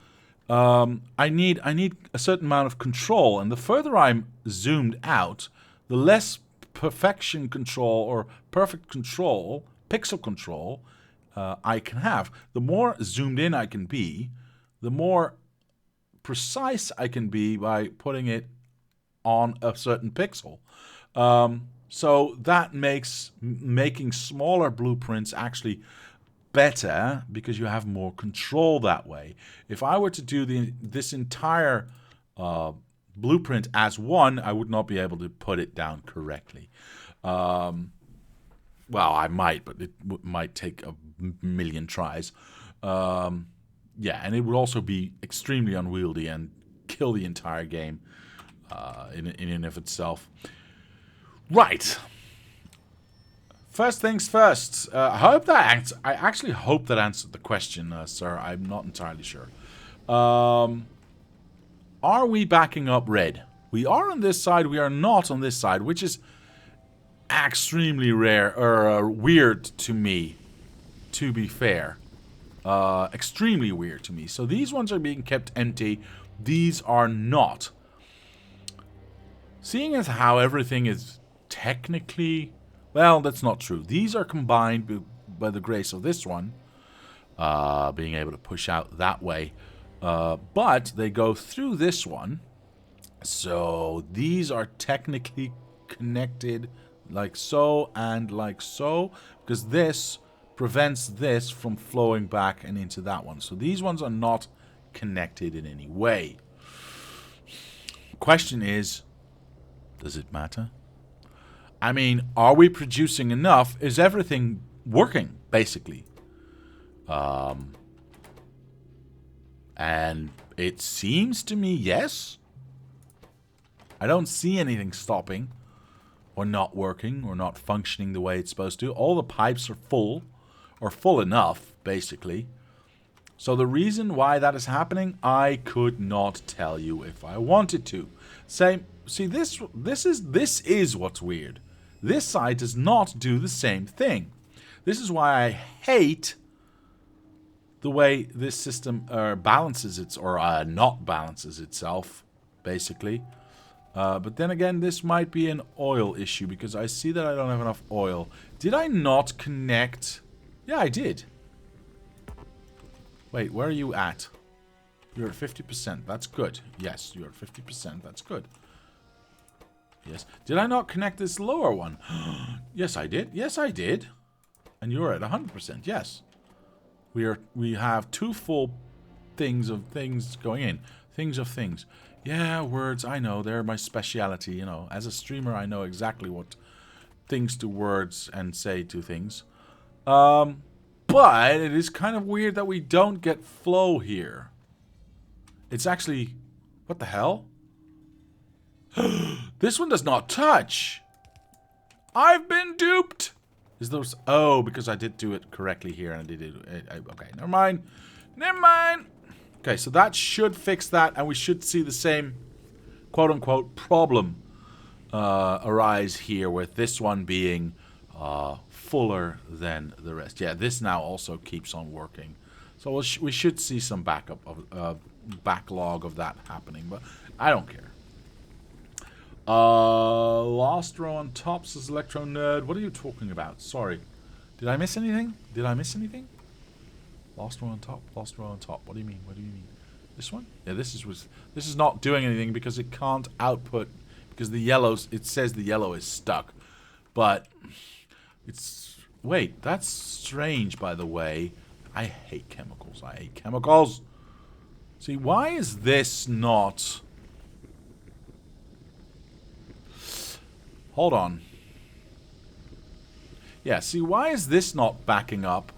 I need a certain amount of control, and the further I'm zoomed out, the less perfection control or perfect control, pixel control, I can have. The more zoomed in I can be, the more precise I can be by putting it on a certain pixel. So that makes making smaller blueprints actually better, because you have more control that way. If I were to do this entire blueprint as one, I would not be able to put it down correctly. Well, I might, but it might take a million tries. Yeah, and it would also be extremely unwieldy and kill the entire game in and of itself. Right. First things first. I actually hope that answered the question, sir. I'm not entirely sure. Are we backing up red? We are on this side. We are not on this side, which is extremely rare or weird to me, to be fair. Extremely weird to me. So these ones are being kept empty. These are not. Seeing as how everything is technically... Well, that's not true. These are combined by the grace of this one, being able to push out that way. But they go through this one. So these are technically connected like so and like so, because this prevents this from flowing back and into that one. So these ones are not connected in any way. Question is, does it matter? I mean, are we producing enough? Is everything working, basically? And it seems to me, yes. I don't see anything stopping or not working or not functioning the way it's supposed to. All the pipes are full, or full enough, basically. So the reason why that is happening, I could not tell you if I wanted to. See, this is what's weird. This side does not do the same thing. This is why I hate the way this system balances its, or not balances itself, basically. But then again, this might be an oil issue, because I see that I don't have enough oil. Did I not connect? Yeah, I did. Wait, where are you at? You're at 50%. That's good. Yes, you're at 50%. That's good. Yes. Did I not connect this lower one? Yes, I did. Yes, I did. And you're at 100%. Yes. We have two full things of things going in. Things of things. Yeah, words, I know. They're my speciality, you know. As a streamer, I know exactly what things to words and say to things. But it is kind of weird that we don't get flow here. It's actually... What the hell? This one does not touch. I've been duped. Is those... Oh, because I did do it correctly here and I did it... Okay, never mind. Never mind. Okay, so that should fix that, and we should see the same quote-unquote problem arise here, with this one being fuller than the rest. Yeah, this now also keeps on working. So we should see some backup of backlog of that happening, but I don't care. Last row on top, says Electro Nerd. What are you talking about? Sorry. Did I miss anything? Did I miss anything? Last row on top, last row on top. What do you mean? What do you mean? This one? Yeah, this is not doing anything because it can't output, because the yellows, it says the yellow is stuck. But it's... Wait, that's strange, by the way. I hate chemicals. I hate chemicals. See, why is this not... Hold on. Yeah, see, why is this not backing up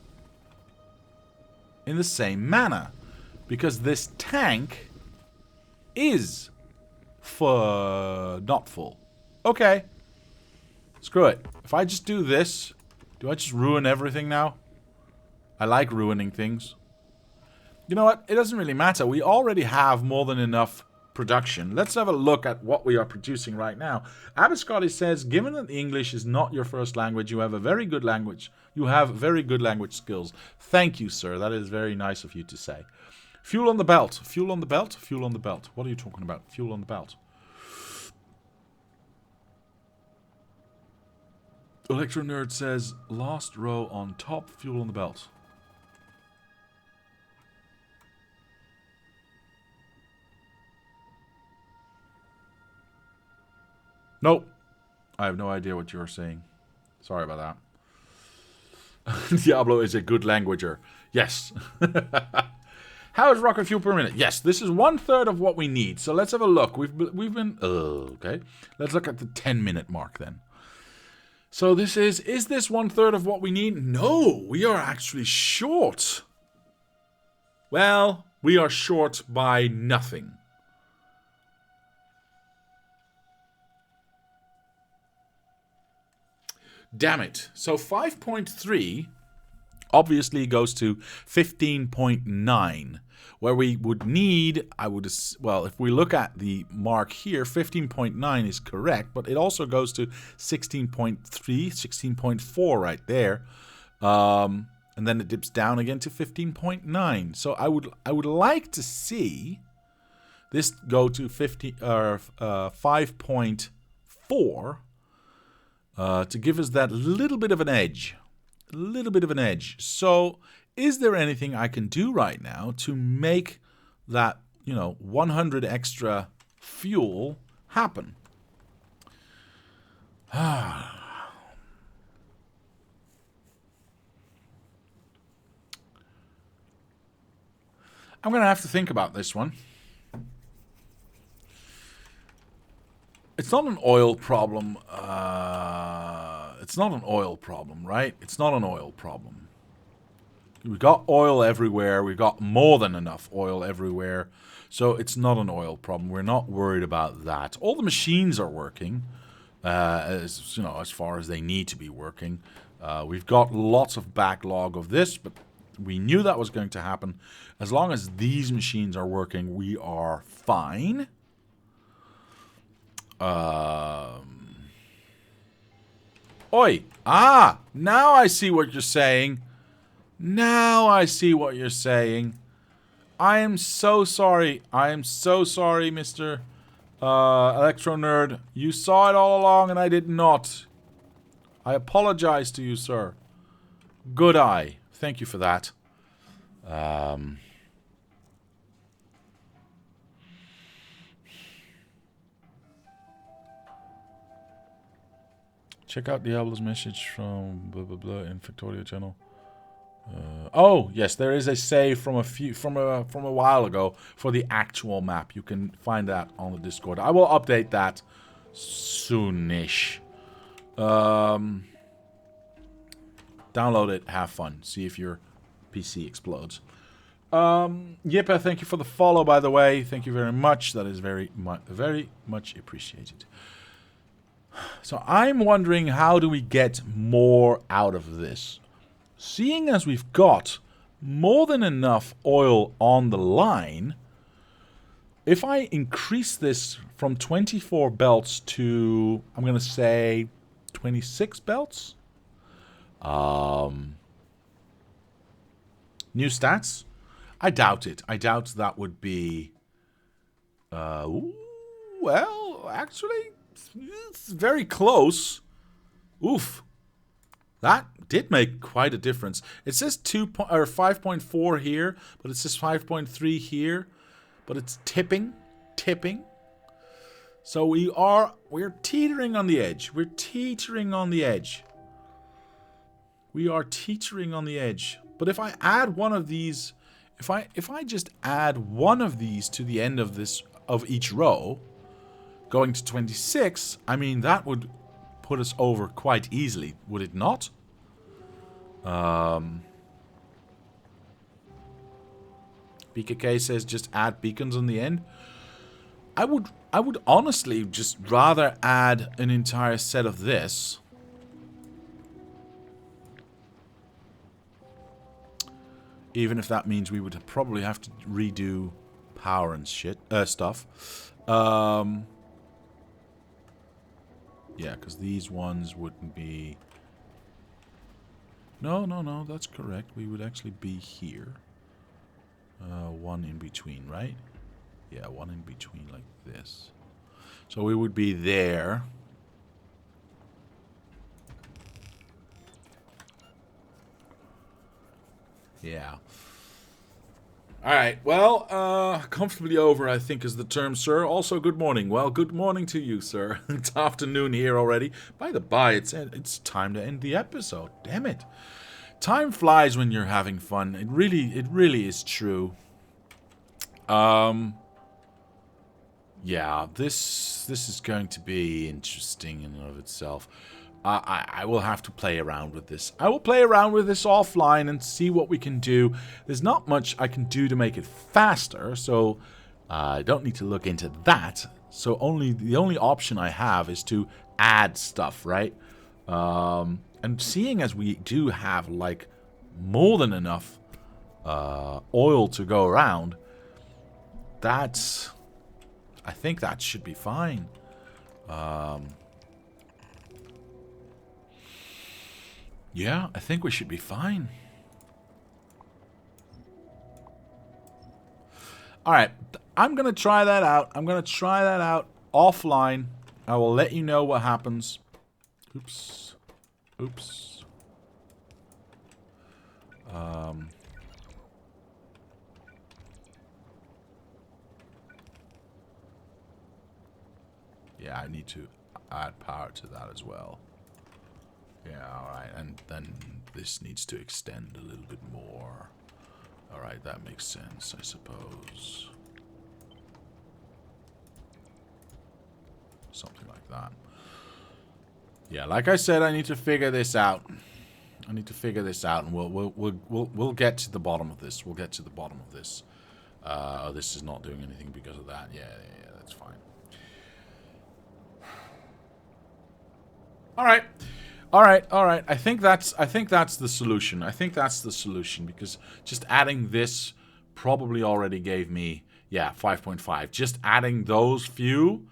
in the same manner? Because this tank is not full. Okay. Screw it. If I just do this, do I just ruin everything now? I like ruining things. You know what? It doesn't really matter. We already have more than enough production. Let's have a look at what we are producing right now. Abiscotti says, given that English is not your first language, you have a very good language. You have very good language skills. Thank you, sir. That is very nice of you to say. Fuel on the belt. Fuel on the belt? Fuel on the belt. What are you talking about? Fuel on the belt. Electro Nerd says, last row on top, fuel on the belt. Nope. I have no idea what you're saying. Sorry about that. Diablo is a good languager. Yes. How is rocket fuel per minute? Yes, this is 1/3 of what we need. So let's have a look. We've been... okay. Let's look at the 10-minute mark then. So this is this 1/3 of what we need? No, we are actually short. Well, we are short by nothing. Damn it. So 5.3 obviously goes to 15.9, where we would need, well, if we look at the mark here, 15.9 is correct, but it also goes to 16.3, 16.4 right there. And then it dips down again to 15.9. So I would like to see this go to 5.4 to give us that little bit of an edge. A little bit of an edge. So, is there anything I can do right now to make that, 100 extra fuel happen? I'm going to have to think about this one. It's not an oil problem. It's not an oil problem, right? It's not an oil problem. We've got oil everywhere. We've got more than enough oil everywhere. So it's not an oil problem. We're not worried about that. All the machines are working, as you know, as far as they need to be working. We've got lots of backlog of this, but we knew that was going to happen. As long as these machines are working, we are fine. Oi! Ah! Now I see what you're saying. Now I see what you're saying. I am so sorry. I am so sorry, Mr. Electro Nerd. You saw it all along and I did not. I apologize to you, sir. Good eye. Thank you for that. Check out Diablo's message from blah blah blah in Factorio channel. Oh yes, there is a save from a while ago for the actual map. You can find that on the Discord. I will update that soonish. Download it, have fun, see if your PC explodes. Yippa, thank you for the follow, by the way. Thank you very much. That is very much appreciated. So I'm wondering, how do we get more out of this? Seeing as we've got more than enough oil on the line, if I increase this from 24 belts to, I'm going to say 26 belts. New stats? I doubt it. I doubt that would be... well, actually... It's very close. Oof. That did make quite a difference. It says 5.4 here, but it says 5.3 here. But it's tipping. So we're teetering on the edge. We're teetering on the edge. We are teetering on the edge. But if I add one of these, if I just add one of these to the end of each row, going to 26, I mean, that would put us over quite easily, would it not? BKK says just add beacons on the end. I would honestly just rather add an entire set of this. Even if that means we would probably have to redo power and stuff. Yeah, because these ones wouldn't be... No, that's correct. We would actually be here. One in between, right? Yeah, one in between like this. So we would be there. Yeah. Alright, well, comfortably over, I think is the term, sir. Also, good morning. Well, good morning to you, sir. It's afternoon here already. By the by, it's time to end the episode. Damn it. Time flies when you're having fun. It really is true. Yeah, this is going to be interesting in and of itself. I will have to play around with this. I will play around with this offline and see what we can do. There's not much I can do to make it faster, so I don't need to look into that. So the only option I have is to add stuff, right? And seeing as we do have, like, more than enough oil to go around, I think that should be fine. Yeah, I think we should be fine. Alright, I'm going to try that out. I'm going to try that out offline. I will let you know what happens. Oops. Yeah, I need to add power to that as well. Yeah, alright, and then this needs to extend a little bit more. Alright, that makes sense, I suppose. Something like that. Yeah, like I said, I need to figure this out. I need to figure this out, and we'll get to the bottom of this. We'll get to the bottom of this. Oh, this is not doing anything because of that. Yeah, that's fine. All right. I think that's the solution. I think that's the solution, because just adding this probably already gave me 5.5. Just adding those few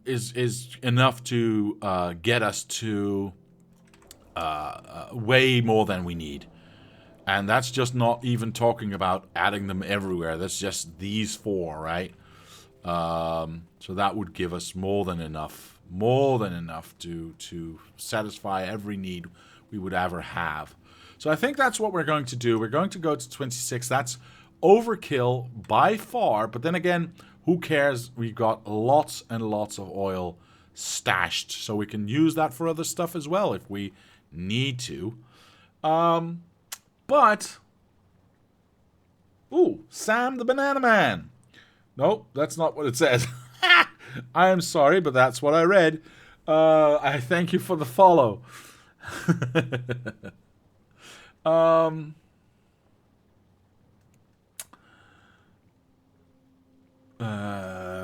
is enough to get us to way more than we need. And that's just not even talking about adding them everywhere. That's just these 4, right? So that would give us more than enough to satisfy every need we would ever have. So I think that's what we're going to do. We're going to go to 26. That's overkill by far, but then again, who cares? We've got lots and lots of oil stashed, so we can use that for other stuff as well if we need to. But ooh, Sam the Banana Man. Nope, that's not what it says. I am sorry, but that's what I read. I thank you for the follow.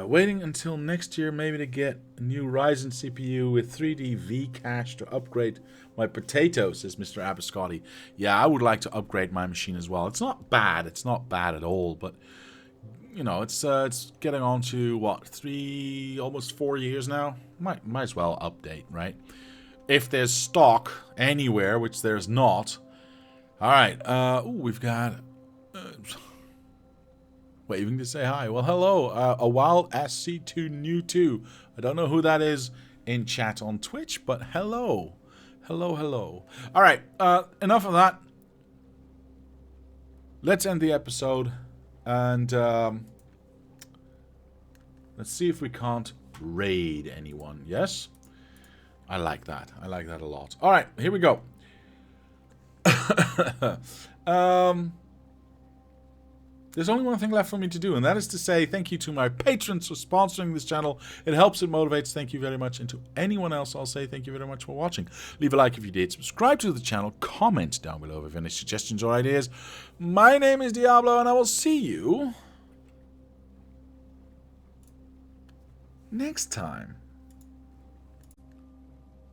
Waiting until next year maybe to get a new Ryzen CPU with 3D V cache to upgrade my potato, says Mr. Abiscotti. Yeah, I would like to upgrade my machine as well. It's not bad. It's not bad at all, but you know, it's getting on to what, 3, almost 4 years now. Might as well update, right? If there's stock anywhere, which there's not. All right. We've got waving to say hi. Well, hello, a wild SC2 new 2. I don't know who that is in chat on Twitch, but hello, hello. All right. Enough of that. Let's end the episode. And let's see if we can't raid anyone. Yes? I like that. I like that a lot. All right, here we go. There's only one thing left for me to do, and that is to say thank you to my patrons for sponsoring this channel. It helps, it motivates. Thank you very much. And to anyone else, I'll say thank you very much for watching. Leave a like if you did. Subscribe to the channel. Comment down below if you have any suggestions or ideas. My name is Diablo, and I will see you next time.